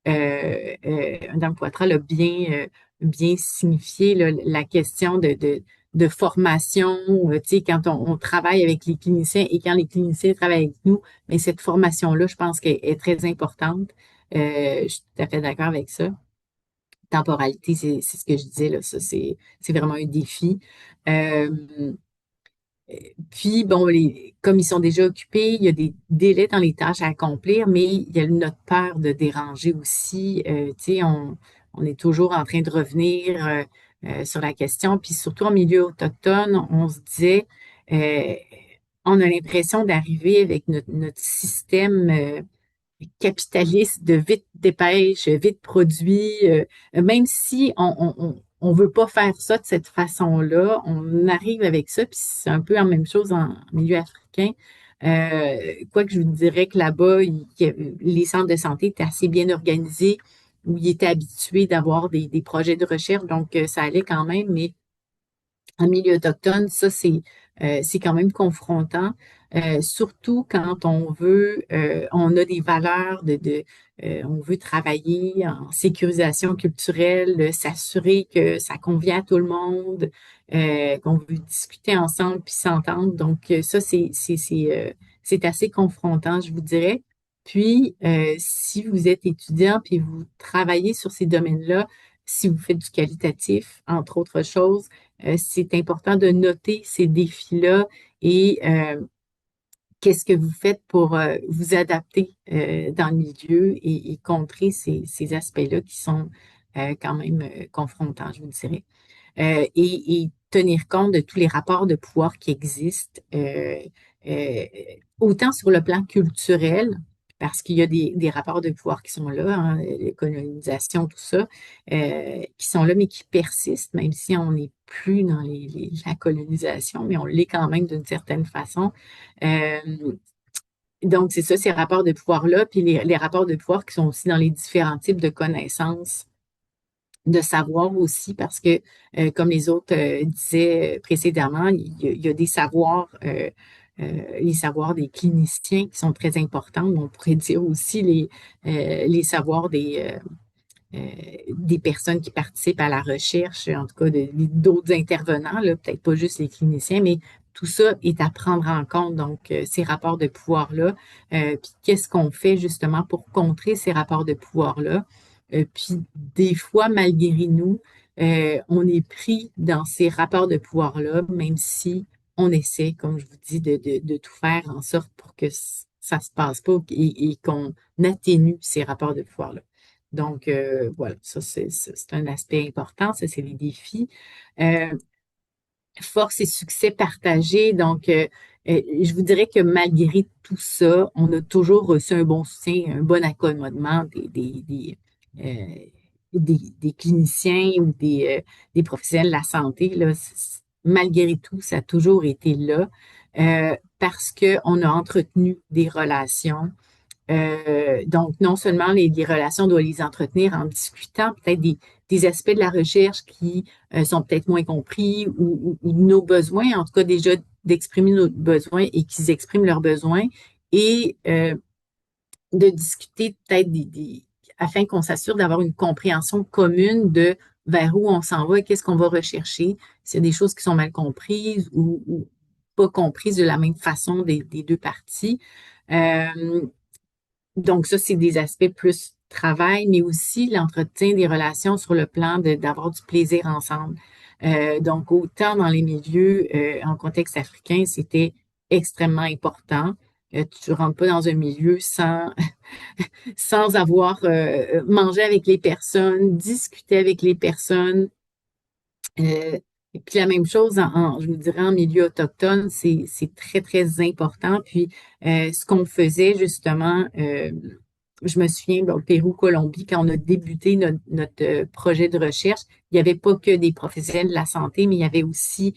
Mme Poitras l'a bien signifié, là, la question de formation, tu sais, quand on travaille avec les cliniciens et quand les cliniciens travaillent avec nous, mais cette formation-là, je pense qu'elle est très importante. Je suis tout à fait d'accord avec ça temporalité, c'est ce que je disais, là, ça, c'est vraiment un défi. Euh, Puis, bon, comme ils sont déjà occupés, il y a des délais dans les tâches à accomplir, mais il y a notre peur de déranger aussi. Tu sais, on est toujours en train de revenir sur la question. Puis surtout en milieu autochtone, on se disait, euh, on a l'impression d'arriver avec notre système capitaliste de vite dépêche, vite produit, même si on veut pas faire ça de cette façon-là, on arrive avec ça, puis c'est un peu la même chose en milieu africain. Quoique je vous dirais que là-bas, les centres de santé étaient assez bien organisés, où ils étaient habitués d'avoir des projets de recherche, donc ça allait quand même, mais en milieu autochtone, ça, c'est quand même confrontant, surtout quand on a des valeurs on veut travailler en sécurisation culturelle, s'assurer que ça convient à tout le monde, qu'on veut discuter ensemble puis s'entendre. Donc, ça, c'est assez confrontant, je vous dirais. Puis, si vous êtes étudiant puis vous travaillez sur ces domaines-là, si vous faites du qualitatif, entre autres choses, c'est important de noter ces défis-là et qu'est-ce que vous faites pour vous adapter dans le milieu et contrer ces aspects-là qui sont quand même confrontants, je vous dirais. Et tenir compte de tous les rapports de pouvoir qui existent, euh, autant sur le plan culturel, parce qu'il y a des rapports de pouvoir qui sont là, hein, les colonisations, tout ça, qui sont là, mais qui persistent, même si on n'est plus dans la colonisation, mais on l'est quand même d'une certaine façon. Euh, donc, c'est ça, ces rapports de pouvoir-là, puis les rapports de pouvoir qui sont aussi dans les différents types de connaissances de savoir aussi, parce que, comme les autres disaient précédemment, il y a des savoirs, les savoirs des cliniciens qui sont très importants. On pourrait dire aussi les savoirs des personnes qui participent à la recherche, en tout cas d'autres intervenants, là, peut-être pas juste les cliniciens, mais tout ça est à prendre en compte, donc ces rapports de pouvoir-là. Puis qu'est-ce qu'on fait justement pour contrer ces rapports de pouvoir-là? Puis des fois, malgré nous, on est pris dans ces rapports de pouvoir-là, même si on essaie, comme je vous dis, de tout faire en sorte pour que ça se passe pas et qu'on atténue ces rapports de pouvoir-là. Donc, voilà, ça, c'est un aspect important. Ça, c'est les défis. Euh, Force et succès partagés. Donc, je vous dirais que malgré tout ça, on a toujours reçu un bon soutien, un bon accommodement des cliniciens ou des professionnels de la santé. Là. Malgré tout, ça a toujours été là parce qu'on a entretenu des relations donc, non seulement les relations, on doit les entretenir en discutant peut-être des aspects de la recherche qui sont peut-être moins compris ou nos besoins, en tout cas déjà d'exprimer nos besoins et qu'ils expriment leurs besoins et de discuter peut-être afin qu'on s'assure d'avoir une compréhension commune de vers où on s'en va et qu'est-ce qu'on va rechercher, s'il y a des choses qui sont mal comprises ou pas comprises de la même façon des deux parties. Donc, ça, c'est des aspects plus travail, mais aussi l'entretien des relations sur le plan d'avoir du plaisir ensemble. Donc, autant dans les milieux en contexte africain, c'était extrêmement important. Tu ne rentres pas dans un milieu sans avoir mangé avec les personnes, discuté avec les personnes. Et puis la même chose, je vous dirais, en milieu autochtone, c'est très, très important. Puis ce qu'on faisait justement, je me souviens, au Pérou, Colombie, quand on a débuté notre projet de recherche, il n'y avait pas que des professionnels de la santé, mais il y avait aussi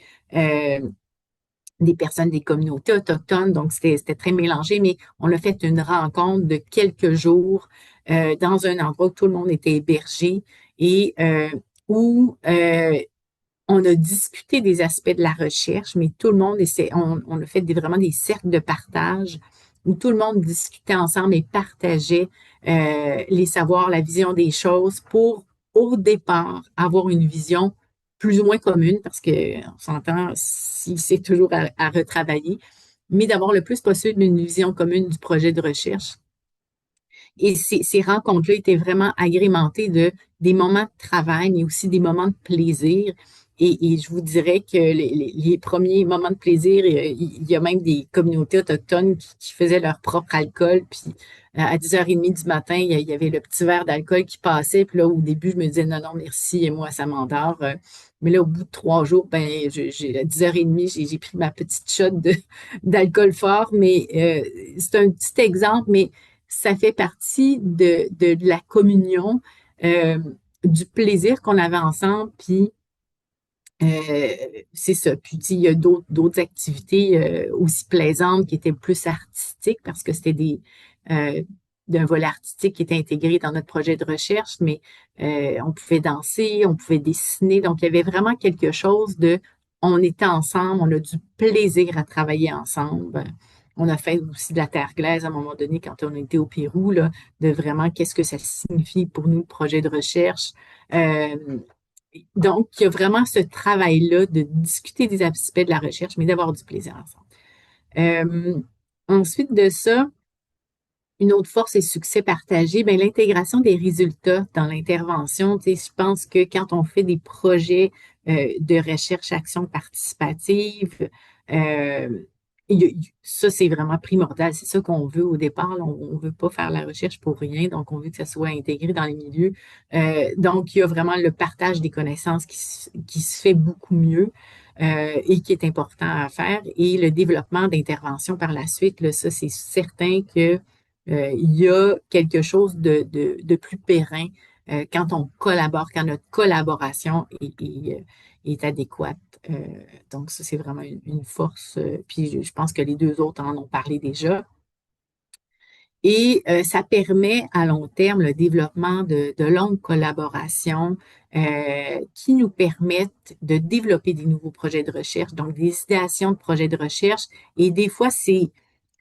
des personnes des communautés autochtones. Donc, c'était très mélangé, mais on a fait une rencontre de quelques jours dans un endroit où tout le monde était hébergé et où on a discuté des aspects de la recherche, mais tout le monde, on a fait vraiment des cercles de partage où tout le monde discutait ensemble et partageait les savoirs, la vision des choses pour, au départ, avoir une vision plus ou moins commune, parce que on s'entend, si c'est toujours à retravailler, mais d'avoir le plus possible une vision commune du projet de recherche. Et ces rencontres-là étaient vraiment agrémentées des moments de travail, mais aussi des moments de plaisir. Et je vous dirais que les premiers moments de plaisir, il y a même des communautés autochtones qui faisaient leur propre alcool. Puis à 10h30 du matin, il y avait le petit verre d'alcool qui passait. Puis là, au début, je me disais non, non, merci, et moi, ça m'endort. Mais là, au bout de 3 jours, ben, à 10h30, j'ai pris ma petite shot d'alcool fort. Mais c'est un petit exemple, mais ça fait partie de la communion, euh, du plaisir qu'on avait ensemble. Puis euh, c'est ça. Puis, tu sais, il y a d'autres activités aussi plaisantes qui étaient plus artistiques parce que c'était euh, d'un volet artistique qui était intégré dans notre projet de recherche, mais on pouvait danser, on pouvait dessiner. Donc, il y avait vraiment quelque chose de, on était ensemble, on a du plaisir à travailler ensemble. On a fait aussi de la terre glaise à un moment donné quand on était au Pérou, là, de vraiment qu'est-ce que ça signifie pour nous, le projet de recherche. Euh, donc, il y a vraiment ce travail-là de discuter des aspects de la recherche, mais d'avoir du plaisir ensemble. Euh, Ensuite de ça, une autre force et succès partagé, bien, l'intégration des résultats dans l'intervention. Tu sais, je pense que quand on fait des projets de recherche action participative, euh, ça, c'est vraiment primordial. C'est ça qu'on veut au départ. Là. On ne veut pas faire la recherche pour rien, donc on veut que ça soit intégré dans les milieux. Donc, il y a vraiment le partage des connaissances qui se fait beaucoup mieux. Et qui est important à faire, et le développement d'interventions par la suite, là, ça, c'est certain que il y a quelque chose de plus périn quand on collabore, quand notre collaboration est adéquate. Euh, donc, ça, c'est vraiment une force. Puis, je pense que les deux autres en ont parlé déjà. Et ça permet à long terme le développement de longues collaborations qui nous permettent de développer des nouveaux projets de recherche, donc des idéations de projets de recherche. Et des fois,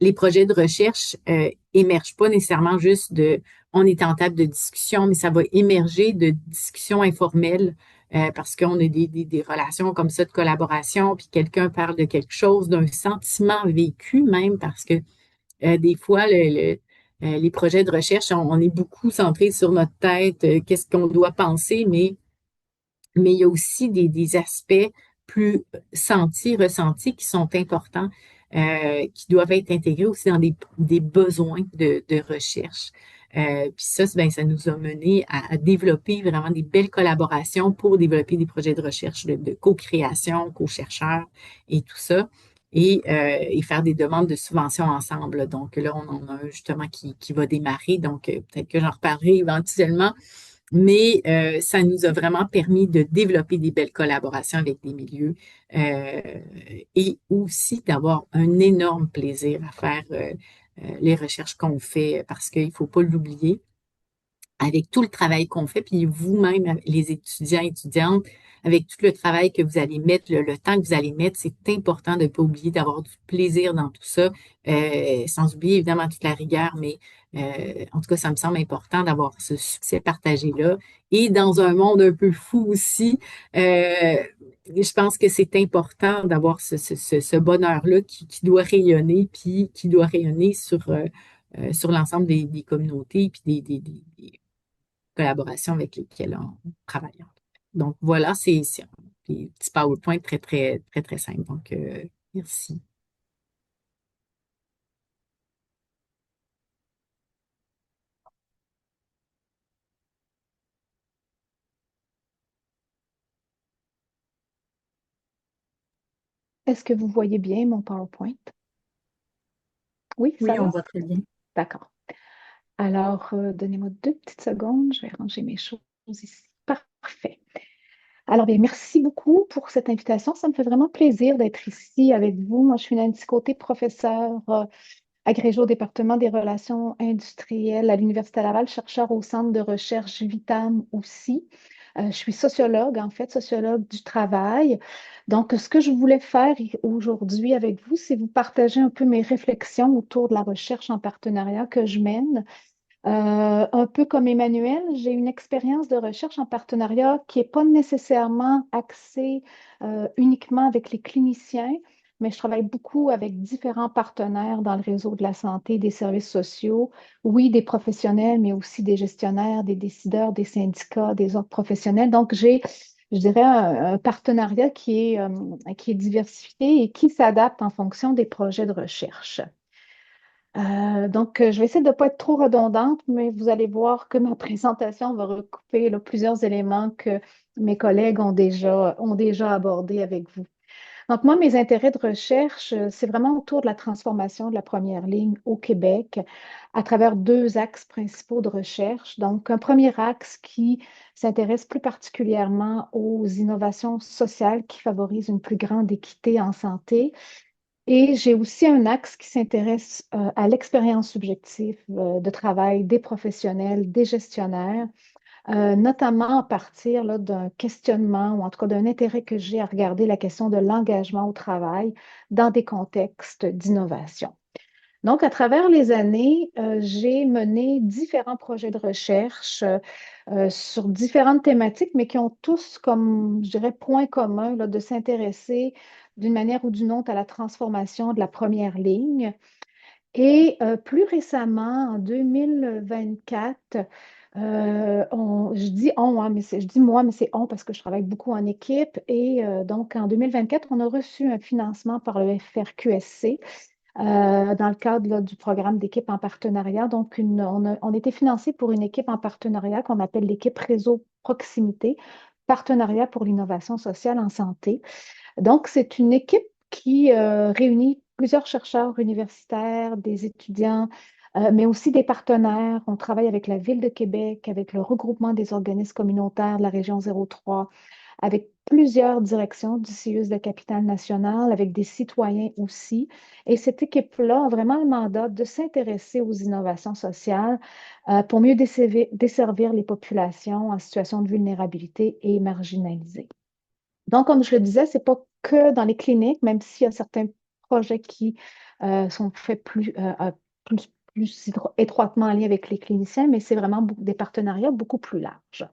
les projets de recherche émergent pas nécessairement juste on est en table de discussion, mais ça va émerger de discussions informelles parce qu'on a des relations comme ça de collaboration, puis quelqu'un parle de quelque chose, d'un sentiment vécu même, parce que des fois, les projets de recherche, on est beaucoup centré sur notre tête, qu'est-ce qu'on doit penser, mais il y a aussi des aspects plus sentis, ressentis qui sont importants, qui doivent être intégrés aussi dans des besoins de recherche. Puis ça, ben, ça nous a mené à développer vraiment des belles collaborations pour développer des projets de recherche de co-création, co-chercheurs et tout ça. Et faire des demandes de subventions ensemble. Donc là, on en a un justement qui va démarrer. Donc, peut-être que j'en reparlerai éventuellement, mais ça nous a vraiment permis de développer des belles collaborations avec des milieux euh, et aussi d'avoir un énorme plaisir à faire les recherches qu'on fait parce qu'il ne faut pas l'oublier avec tout le travail qu'on fait, puis vous-même, les étudiants, étudiantes, avec tout le travail que vous allez mettre, le temps que vous allez mettre, c'est important de ne pas oublier d'avoir du plaisir dans tout ça, sans oublier évidemment toute la rigueur, mais en tout cas, ça me semble important d'avoir ce succès partagé-là. Et dans un monde un peu fou aussi, je pense que c'est important d'avoir ce bonheur-là qui doit rayonner, puis qui doit rayonner sur l'ensemble des communautés, puis des collaborations avec lesquelles on travaille. Donc voilà, c'est des petits PowerPoint très, très, très, très simples. Donc, merci. Est-ce que vous voyez bien mon PowerPoint? Oui, ça Oui, on va? voit très bien. D'accord. Alors, donnez-moi 2 petites secondes. Je vais ranger mes choses ici. Parfait. Alors, bien, merci beaucoup pour cette invitation. Ça me fait vraiment plaisir d'être ici avec vous. Moi, je suis Nancy Côté, professeure agrégée au département des relations industrielles à l'Université Laval, chercheur au Centre de recherche Vitam aussi. Je suis sociologue, en fait, sociologue du travail. Donc, ce que je voulais faire aujourd'hui avec vous, c'est vous partager un peu mes réflexions autour de la recherche en partenariat que je mène. Un peu comme Emmanuel, j'ai une expérience de recherche en partenariat qui n'est pas nécessairement axée uniquement avec les cliniciens, mais je travaille beaucoup avec différents partenaires dans le réseau de la santé, des services sociaux, oui, des professionnels, mais aussi des gestionnaires, des décideurs, des syndicats, des autres professionnels. Donc, j'ai je dirais, un partenariat qui est diversifié et qui s'adapte en fonction des projets de recherche. Donc, je vais essayer de ne pas être trop redondante, mais vous allez voir que ma présentation va recouper là, plusieurs éléments que mes collègues ont déjà abordés avec vous. Donc, moi, mes intérêts de recherche, c'est vraiment autour de la transformation de la première ligne au Québec à travers deux axes principaux de recherche. Donc, un premier axe qui s'intéresse plus particulièrement aux innovations sociales qui favorisent une plus grande équité en santé. Et j'ai aussi un axe qui s'intéresse à l'expérience subjective de travail des professionnels, des gestionnaires, notamment à partir là, d'un questionnement ou en tout cas d'un intérêt que j'ai à regarder la question de l'engagement au travail dans des contextes d'innovation. Donc, à travers les années, j'ai mené différents projets de recherche sur différentes thématiques, mais qui ont tous comme, je dirais, point commun là, de s'intéresser d'une manière ou d'une autre à la transformation de la première ligne. Et plus récemment, en 2024, je dis on, hein, je dis moi, mais c'est on parce que je travaille beaucoup en équipe. Et donc, en 2024, on a reçu un financement par le FRQSC dans le cadre là, du programme d'équipe en partenariat. Donc, on a été financé pour une équipe en partenariat qu'on appelle l'équipe Réseau Proximité, Partenariat pour l'innovation sociale en santé. Donc, c'est une équipe qui réunit plusieurs chercheurs universitaires, des étudiants, mais aussi des partenaires. On travaille avec la Ville de Québec, avec le regroupement des organismes communautaires de la région 03, avec plusieurs directions du CIUS de Capitale-Nationale, avec des citoyens aussi. Et cette équipe-là a vraiment le mandat de s'intéresser aux innovations sociales pour mieux desservir les populations en situation de vulnérabilité et marginalisées. Donc, comme je le disais, ce n'est pas que dans les cliniques, même s'il y a certains projets qui sont faits plus étroitement en lien avec les cliniciens, mais c'est vraiment des partenariats beaucoup plus larges.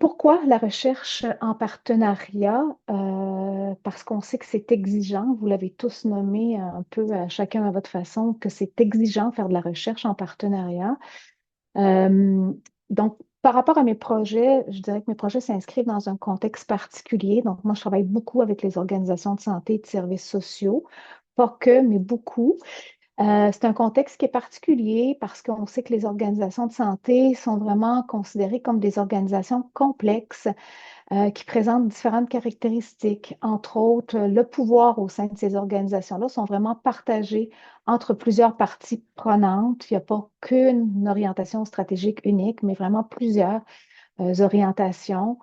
Pourquoi la recherche en partenariat? Parce qu'on sait que c'est exigeant, vous l'avez tous nommé un peu chacun à votre façon, que c'est exigeant faire de la recherche en partenariat. Euh, donc, par rapport à mes projets, je dirais que mes projets s'inscrivent dans un contexte particulier. Donc, moi, je travaille beaucoup avec les organisations de santé et de services sociaux. Pas que, mais beaucoup. C'est un contexte qui est particulier parce qu'on sait que les organisations de santé sont vraiment considérées comme des organisations complexes qui présentent différentes caractéristiques. Entre autres, le pouvoir au sein de ces organisations-là sont vraiment partagés entre plusieurs parties prenantes. Il n'y a pas qu'une orientation stratégique unique, mais vraiment plusieurs orientations.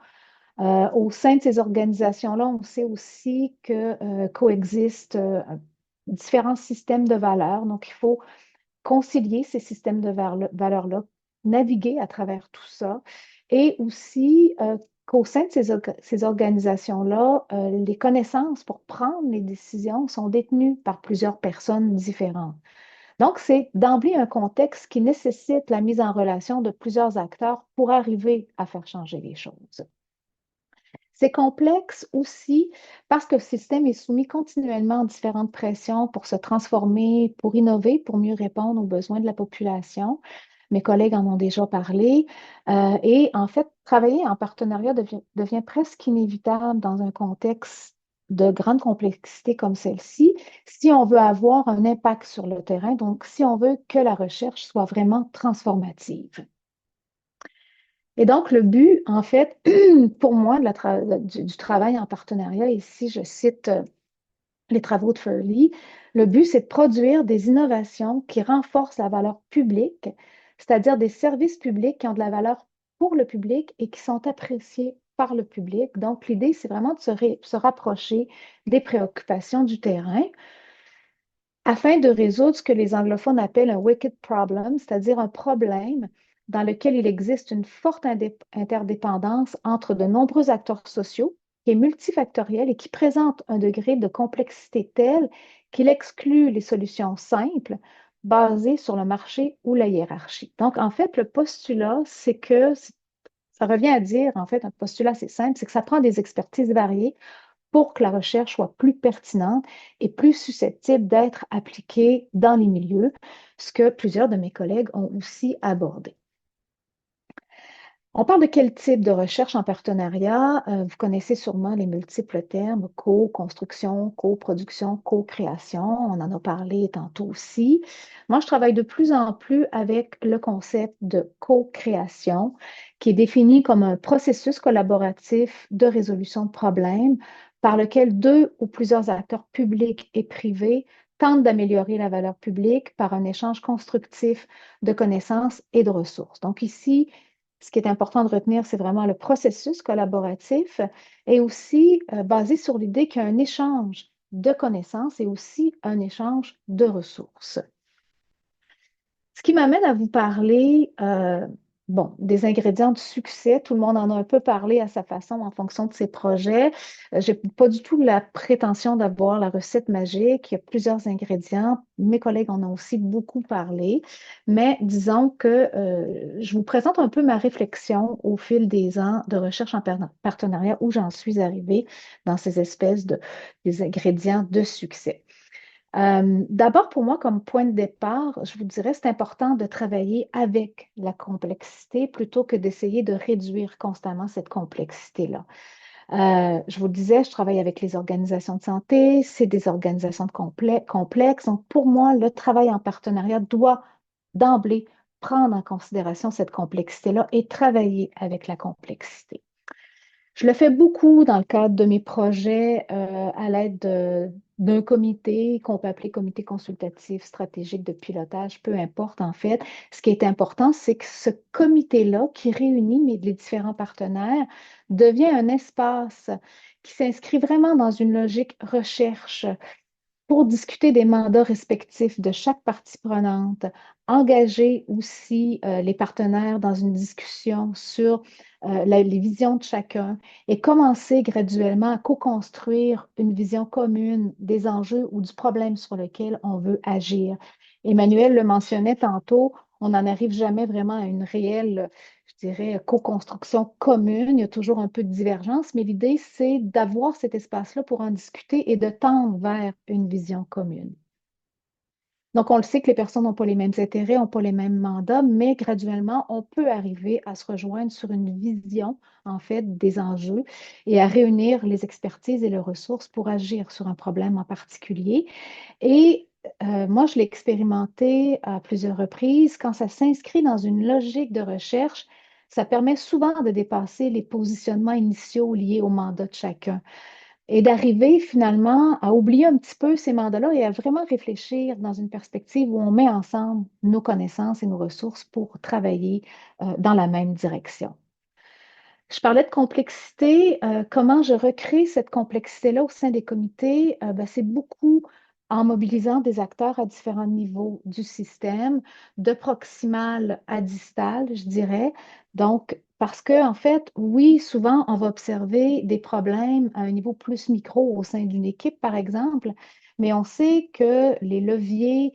Au sein de ces organisations-là, on sait aussi que coexistent différents systèmes de valeurs. Donc, il faut concilier ces systèmes de valeurs-là, naviguer à travers tout ça, et aussi qu'au sein de ces organisations-là, les connaissances pour prendre les décisions sont détenues par plusieurs personnes différentes. Donc, c'est d'emblée un contexte qui nécessite la mise en relation de plusieurs acteurs pour arriver à faire changer les choses. C'est complexe aussi parce que le système est soumis continuellement à différentes pressions pour se transformer, pour innover, pour mieux répondre aux besoins de la population. Mes collègues en ont déjà parlé. Et en fait, travailler en partenariat devient presque inévitable dans un contexte de grande complexité comme celle-ci, si on veut avoir un impact sur le terrain, donc si on veut que la recherche soit vraiment transformative. Et donc, le but, en fait, pour moi, du travail en partenariat, ici, je cite les travaux de Furley, le but, c'est de produire des innovations qui renforcent la valeur publique, c'est-à-dire des services publics qui ont de la valeur pour le public et qui sont appréciés par le public. Donc, l'idée, c'est vraiment de se rapprocher des préoccupations du terrain afin de résoudre ce que les anglophones appellent un wicked problem, c'est-à-dire un problème dans lequel il existe une forte interdépendance entre de nombreux acteurs sociaux, qui est multifactoriel et qui présente un degré de complexité tel qu'il exclut les solutions simples basées sur le marché ou la hiérarchie. Donc, en fait, le postulat, c'est que ça revient à dire, en fait, un postulat assez simple, c'est que ça prend des expertises variées pour que la recherche soit plus pertinente et plus susceptible d'être appliquée dans les milieux, ce que plusieurs de mes collègues ont aussi abordé. On parle de quel type de recherche en partenariat? Vous connaissez sûrement les multiples termes co-construction, coproduction, co-création. On en a parlé tantôt aussi. Moi, je travaille de plus en plus avec le concept de co-création, qui est défini comme un processus collaboratif de résolution de problèmes par lequel deux ou plusieurs acteurs publics et privés tentent d'améliorer la valeur publique par un échange constructif de connaissances et de ressources. Donc ici, ce qui est important de retenir, c'est vraiment le processus collaboratif et aussi basé sur l'idée qu'il y a un échange de connaissances et aussi un échange de ressources. Ce qui m'amène à vous parler, bon, des ingrédients de succès. Tout le monde en a un peu parlé à sa façon en fonction de ses projets. Je n'ai pas du tout la prétention d'avoir la recette magique. Il y a plusieurs ingrédients. Mes collègues en ont aussi beaucoup parlé. Mais disons que je vous présente un peu ma réflexion au fil des ans de recherche en partenariat où j'en suis arrivée dans ces espèces des ingrédients de succès. D'abord, pour moi, comme point de départ, je vous dirais, c'est important de travailler avec la complexité plutôt que d'essayer de réduire constamment cette complexité-là. Je vous le disais, je travaille avec les organisations de santé, c'est des organisations complexes. Donc, pour moi, le travail en partenariat doit d'emblée prendre en considération cette complexité-là et travailler avec la complexité. Je le fais beaucoup dans le cadre de mes projets à l'aide d'un comité qu'on peut appeler comité consultatif stratégique de pilotage, peu importe en fait. Ce qui est important, c'est que ce comité-là qui réunit les différents partenaires devient un espace qui s'inscrit vraiment dans une logique recherche pour discuter des mandats respectifs de chaque partie prenante, engager aussi les partenaires dans une discussion sur les visions de chacun et commencer graduellement à co-construire une vision commune des enjeux ou du problème sur lequel on veut agir. Emmanuel le mentionnait tantôt, on n'en arrive jamais vraiment à une réelle, je dirais, co-construction commune. Il y a toujours un peu de divergence, mais l'idée, c'est d'avoir cet espace-là pour en discuter et de tendre vers une vision commune. Donc, on le sait que les personnes n'ont pas les mêmes intérêts, n'ont pas les mêmes mandats, mais graduellement, on peut arriver à se rejoindre sur une vision, en fait, des enjeux et à réunir les expertises et les ressources pour agir sur un problème en particulier. Et moi, je l'ai expérimenté à plusieurs reprises. Quand ça s'inscrit dans une logique de recherche, ça permet souvent de dépasser les positionnements initiaux liés au mandat de chacun et d'arriver finalement à oublier un petit peu ces mandats-là et à vraiment réfléchir dans une perspective où on met ensemble nos connaissances et nos ressources pour travailler dans la même direction. Je parlais de complexité. Comment je recrée cette complexité-là au sein des comités? Ben, c'est beaucoup en mobilisant des acteurs à différents niveaux du système, de proximal à distal, je dirais. Donc, parce que, en fait, oui, souvent, on va observer des problèmes à un niveau plus micro au sein d'une équipe, par exemple, mais on sait que les leviers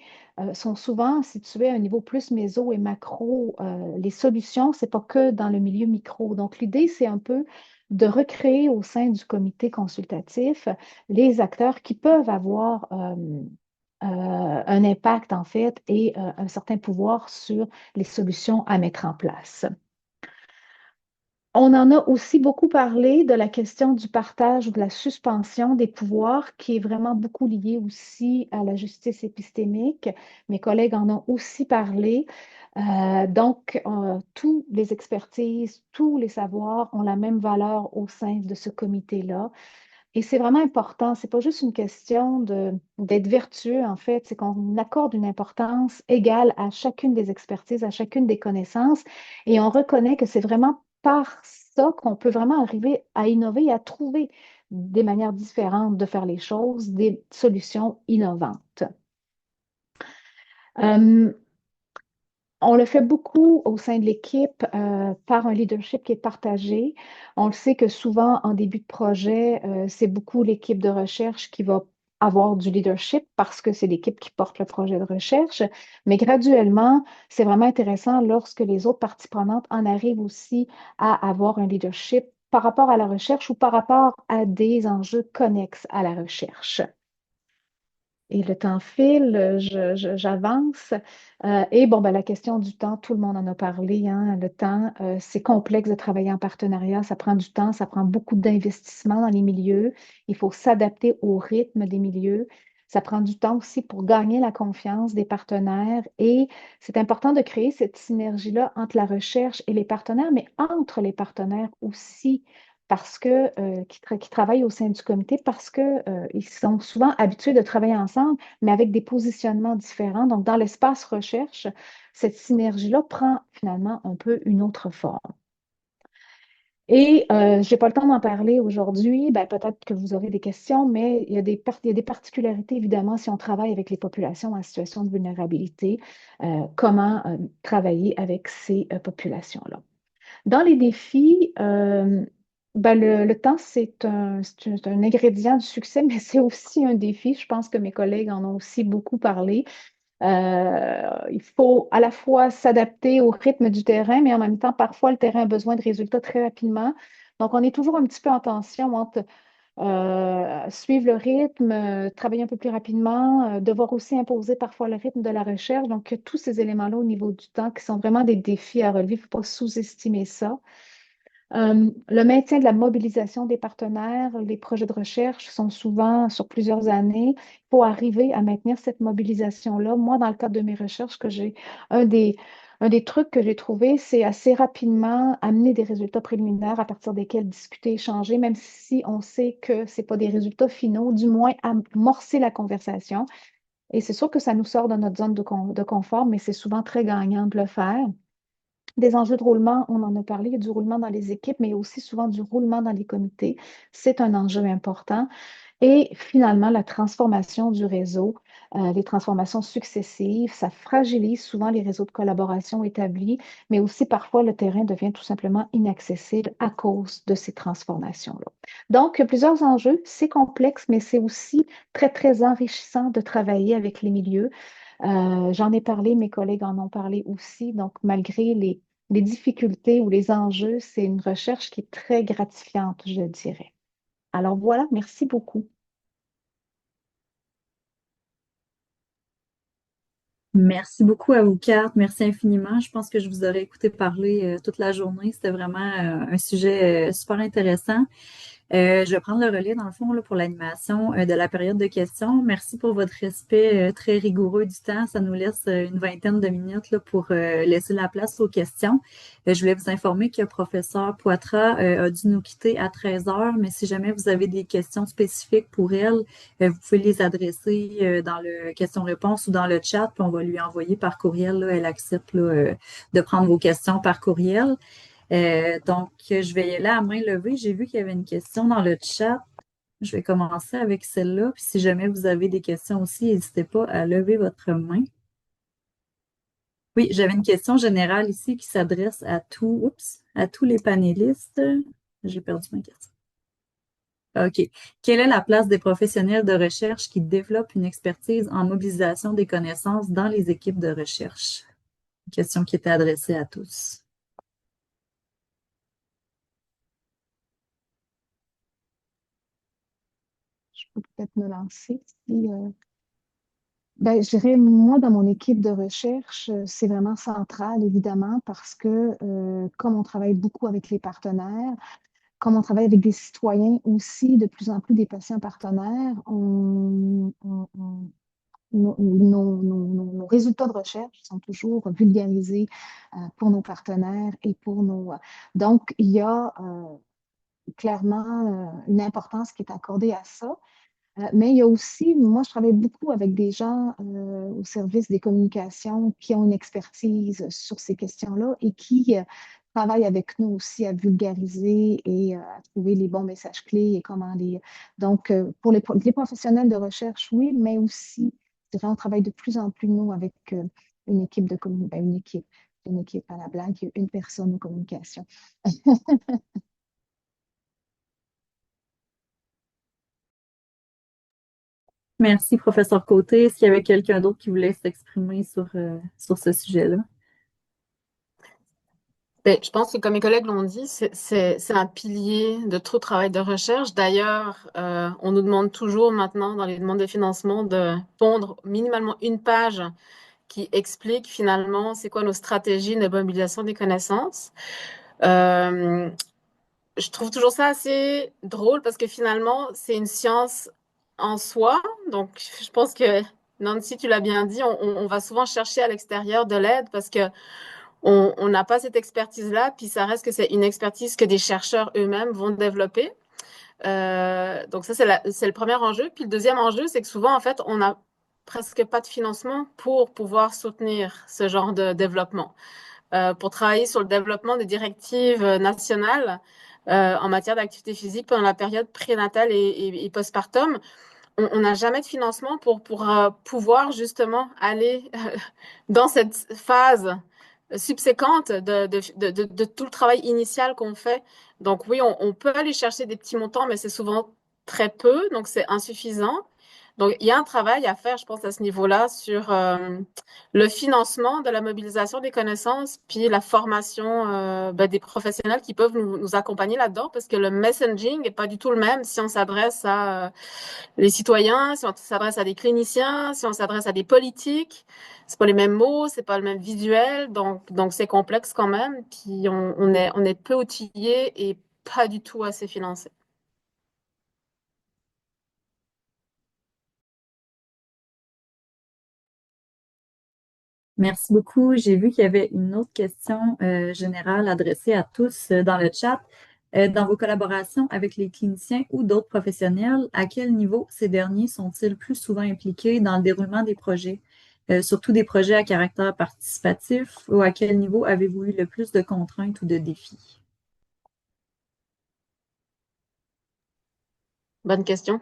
sont souvent situés à un niveau plus méso et macro. Les solutions, c'est pas que dans le milieu micro. Donc, l'idée, c'est un peu de recréer au sein du comité consultatif les acteurs qui peuvent avoir un impact, en fait, et un certain pouvoir sur les solutions à mettre en place. On en a aussi beaucoup parlé de la question du partage ou de la suspension des pouvoirs, qui est vraiment beaucoup liée aussi à la justice épistémique. Mes collègues en ont aussi parlé. Donc, tous les expertises, tous les savoirs ont la même valeur au sein de ce comité-là. Et c'est vraiment important. C'est pas juste une question d'être vertueux, en fait. C'est qu'on accorde une importance égale à chacune des expertises, à chacune des connaissances. Et on reconnaît que c'est vraiment par ça qu'on peut vraiment arriver à innover et à trouver des manières différentes de faire les choses, des solutions innovantes. Euh, on le fait beaucoup au sein de l'équipe par un leadership qui est partagé. On le sait que souvent, en début de projet, c'est beaucoup l'équipe de recherche qui va avoir du leadership parce que c'est l'équipe qui porte le projet de recherche. Mais graduellement, c'est vraiment intéressant lorsque les autres parties prenantes en arrivent aussi à avoir un leadership par rapport à la recherche ou par rapport à des enjeux connexes à la recherche. Et le temps file, j'avance. Et bon, ben, la question du temps, tout le monde en a parlé, hein. Le temps, c'est complexe de travailler en partenariat. Ça prend du temps, ça prend beaucoup d'investissement dans les milieux. Il faut s'adapter au rythme des milieux. Ça prend du temps aussi pour gagner la confiance des partenaires. Et c'est important de créer cette synergie-là entre la recherche et les partenaires, mais entre les partenaires aussi parce que, qui travaillent au sein du comité parce que, ils sont souvent habitués de travailler ensemble, mais avec des positionnements différents. Donc, dans l'espace recherche, cette synergie-là prend finalement un peu une autre forme. Et je n'ai pas le temps d'en parler aujourd'hui. Ben, peut-être que vous aurez des questions, mais il y a des particularités, évidemment, si on travaille avec les populations en situation de vulnérabilité, comment travailler avec ces populations-là. Dans les défis, ben, le temps, c'est un ingrédient du succès, mais c'est aussi un défi. Je pense que mes collègues en ont aussi beaucoup parlé. Il faut à la fois s'adapter au rythme du terrain, mais en même temps, parfois, le terrain a besoin de résultats très rapidement. Donc, on est toujours un petit peu en tension entre suivre le rythme, travailler un peu plus rapidement, devoir aussi imposer parfois le rythme de la recherche. Donc, tous ces éléments-là au niveau du temps qui sont vraiment des défis à relever. Il ne faut pas sous-estimer ça. Le maintien de la mobilisation des partenaires, les projets de recherche sont souvent sur plusieurs années. Il faut arriver à maintenir cette mobilisation-là. Moi, dans le cadre de mes recherches, un des, un des trucs que j'ai trouvé, c'est assez rapidement amener des résultats préliminaires à partir desquels discuter, échanger, même si on sait que ce n'est pas des résultats finaux, du moins amorcer la conversation. Et c'est sûr que ça nous sort de notre zone de confort, mais c'est souvent très gagnant de le faire. Des enjeux de roulement, on en a parlé, il y a du roulement dans les équipes, mais il y a aussi souvent du roulement dans les comités. C'est un enjeu important. Et finalement, la transformation du réseau, les transformations successives, ça fragilise souvent les réseaux de collaboration établis, mais aussi parfois le terrain devient tout simplement inaccessible à cause de ces transformations-là. Donc, il y a plusieurs enjeux, c'est complexe, mais c'est aussi très, très enrichissant de travailler avec les milieux. J'en ai parlé, mes collègues en ont parlé aussi. Donc, malgré les difficultés ou les enjeux, c'est une recherche qui est très gratifiante, je dirais. Alors voilà, merci beaucoup. Merci beaucoup à vous quatre. Merci infiniment. Je pense que je vous aurais écouté parler toute la journée. C'était vraiment un sujet super intéressant. Je vais prendre le relais dans le fond là, pour l'animation de la période de questions. Merci pour votre respect très rigoureux du temps. Ça nous laisse une vingtaine de minutes là, pour laisser la place aux questions. Je voulais vous informer que le professeur Poitras a dû nous quitter à 13 heures, mais si jamais vous avez des questions spécifiques pour elle, vous pouvez les adresser dans le question-réponse ou dans le chat, puis on va lui envoyer par courriel. Là. Elle accepte là, de prendre vos questions par courriel. Donc, je vais y aller à main levée. J'ai vu qu'il y avait une question dans le chat. Je vais commencer avec celle-là. Puis si jamais vous avez des questions aussi, n'hésitez pas à lever votre main. Oui, j'avais une question générale ici qui s'adresse à tous les panélistes. J'ai perdu ma question. OK. Quelle est la place des professionnels de recherche qui développent une expertise en mobilisation des connaissances dans les équipes de recherche? Une question qui était adressée à tous. Je peux peut-être me lancer. Ben, je dirais, moi, dans mon équipe de recherche, c'est vraiment central, évidemment, parce que comme on travaille beaucoup avec les partenaires, comme on travaille avec des citoyens aussi, de plus en plus des patients partenaires, nos résultats de recherche sont toujours vulgarisés pour nos partenaires et pour nos... Donc, il y a clairement une importance qui est accordée à ça. Mais il y a aussi, moi, je travaille beaucoup avec des gens au service des communications qui ont une expertise sur ces questions-là et qui travaillent avec nous aussi à vulgariser et à trouver les bons messages clés et comment les... Donc, pour les professionnels de recherche, oui, mais aussi, je dirais, on travaille de plus en plus, nous, avec une équipe de communication, une équipe à la blague, une personne aux communications. Merci, professeur Côté. Est-ce qu'il y avait quelqu'un d'autre qui voulait s'exprimer sur ce sujet-là? Ben, je pense que comme mes collègues l'ont dit, c'est un pilier de tout travail de recherche. D'ailleurs, on nous demande toujours maintenant dans les demandes de financement de pondre minimalement une page qui explique finalement c'est quoi nos stratégies de mobilisation des connaissances. Euh, je trouve toujours ça assez drôle parce que finalement, c'est une science en soi. Donc, je pense que Nancy, tu l'as bien dit, on va souvent chercher à l'extérieur de l'aide parce que on n'a pas cette expertise-là, puis ça reste que c'est une expertise que des chercheurs eux-mêmes vont développer. Donc ça, c'est le premier enjeu. Puis le deuxième enjeu, c'est que souvent, en fait, on n'a presque pas de financement pour pouvoir soutenir ce genre de développement. Pour travailler sur le développement des directives nationales en matière d'activité physique pendant la période prénatale et postpartum, on n'a jamais de financement pour pouvoir justement aller dans cette phase subséquente de tout le travail initial qu'on fait. Donc oui, on peut aller chercher des petits montants, mais c'est souvent très peu, donc c'est insuffisant. Donc il y a un travail à faire, je pense, à ce niveau-là, sur le financement de la mobilisation des connaissances, puis la formation des professionnels qui peuvent nous accompagner là-dedans, parce que le messaging n'est pas du tout le même si on s'adresse à les citoyens, si on s'adresse à des cliniciens, si on s'adresse à des politiques. C'est pas les mêmes mots, c'est pas le même visuel, donc c'est complexe quand même. Puis on est peu outillé et pas du tout assez financé. Merci beaucoup. J'ai vu qu'il y avait une autre question générale adressée à tous dans le chat. Dans vos collaborations avec les cliniciens ou d'autres professionnels, à quel niveau ces derniers sont-ils plus souvent impliqués dans le déroulement des projets, surtout des projets à caractère participatif, ou à quel niveau avez-vous eu le plus de contraintes ou de défis? Bonne question.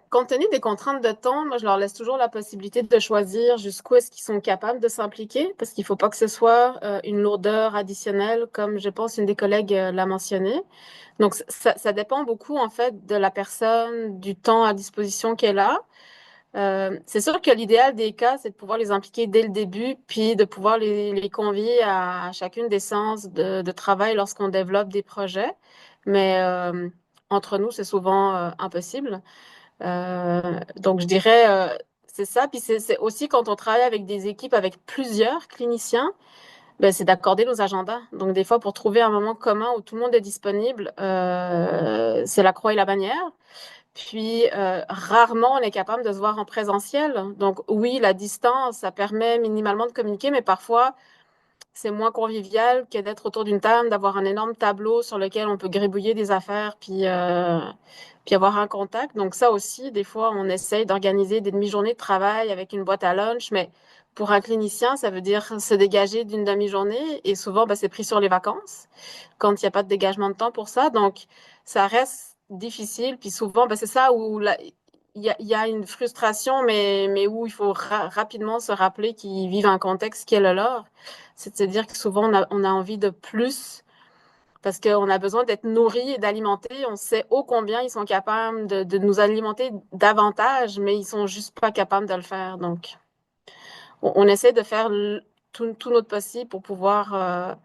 Compte tenu des contraintes de temps, moi, je leur laisse toujours la possibilité de choisir jusqu'où est-ce qu'ils sont capables de s'impliquer, parce qu'il ne faut pas que ce soit une lourdeur additionnelle, comme je pense une des collègues l'a mentionné. Donc, ça dépend beaucoup, en fait, de la personne, du temps à disposition qu'elle a. C'est sûr que l'idéal des cas, c'est de pouvoir les impliquer dès le début, puis de pouvoir les convier à chacune des séances de travail lorsqu'on développe des projets. Mais entre nous, c'est souvent impossible. Donc, je dirais, c'est ça. Puis c'est aussi quand on travaille avec des équipes avec plusieurs cliniciens, ben, c'est d'accorder nos agendas. Donc, des fois, pour trouver un moment commun où tout le monde est disponible, c'est la croix et la bannière. Puis, rarement on est capable de se voir en présentiel. Donc, oui, la distance, ça permet minimalement de communiquer, mais parfois, c'est moins convivial que d'être autour d'une table, d'avoir un énorme tableau sur lequel on peut gribouiller des affaires, puis avoir un contact. Donc, ça aussi, des fois, on essaye d'organiser des demi-journées de travail avec une boîte à lunch, mais pour un clinicien, ça veut dire se dégager d'une demi-journée et souvent, ben, c'est pris sur les vacances quand il n'y a pas de dégagement de temps pour ça. Donc, ça reste difficile. Puis souvent, ben, c'est ça où il y a une frustration, mais où il faut rapidement se rappeler qu'ils vivent un contexte qui est le leur. C'est-à-dire que souvent, on a envie de plus parce qu'on a besoin d'être nourri et d'alimenter. On sait ô combien ils sont capables de nous alimenter davantage, mais ils sont juste pas capables de le faire. Donc, on essaie de faire tout notre possible pour pouvoir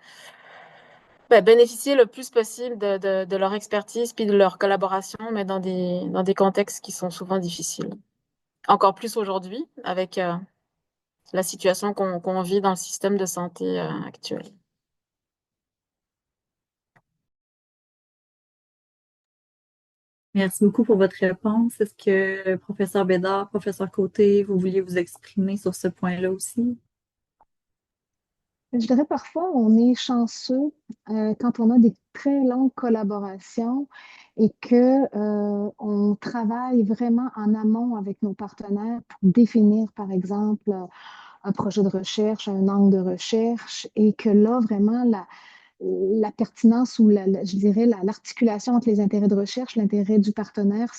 bénéficier le plus possible de leur expertise puis de leur collaboration, mais dans des contextes qui sont souvent difficiles. Encore plus aujourd'hui avec la situation qu'on vit dans le système de santé actuel. Merci beaucoup pour votre réponse. Est-ce que professeur Bédard, professeur Côté, vous vouliez vous exprimer sur ce point-là aussi? Je dirais parfois, on est chanceux quand on a des très longues collaborations et que on travaille vraiment en amont avec nos partenaires pour définir, par exemple, un projet de recherche, un angle de recherche, et que là, vraiment, la pertinence ou je dirais l'articulation entre les intérêts de recherche, l'intérêt du partenaire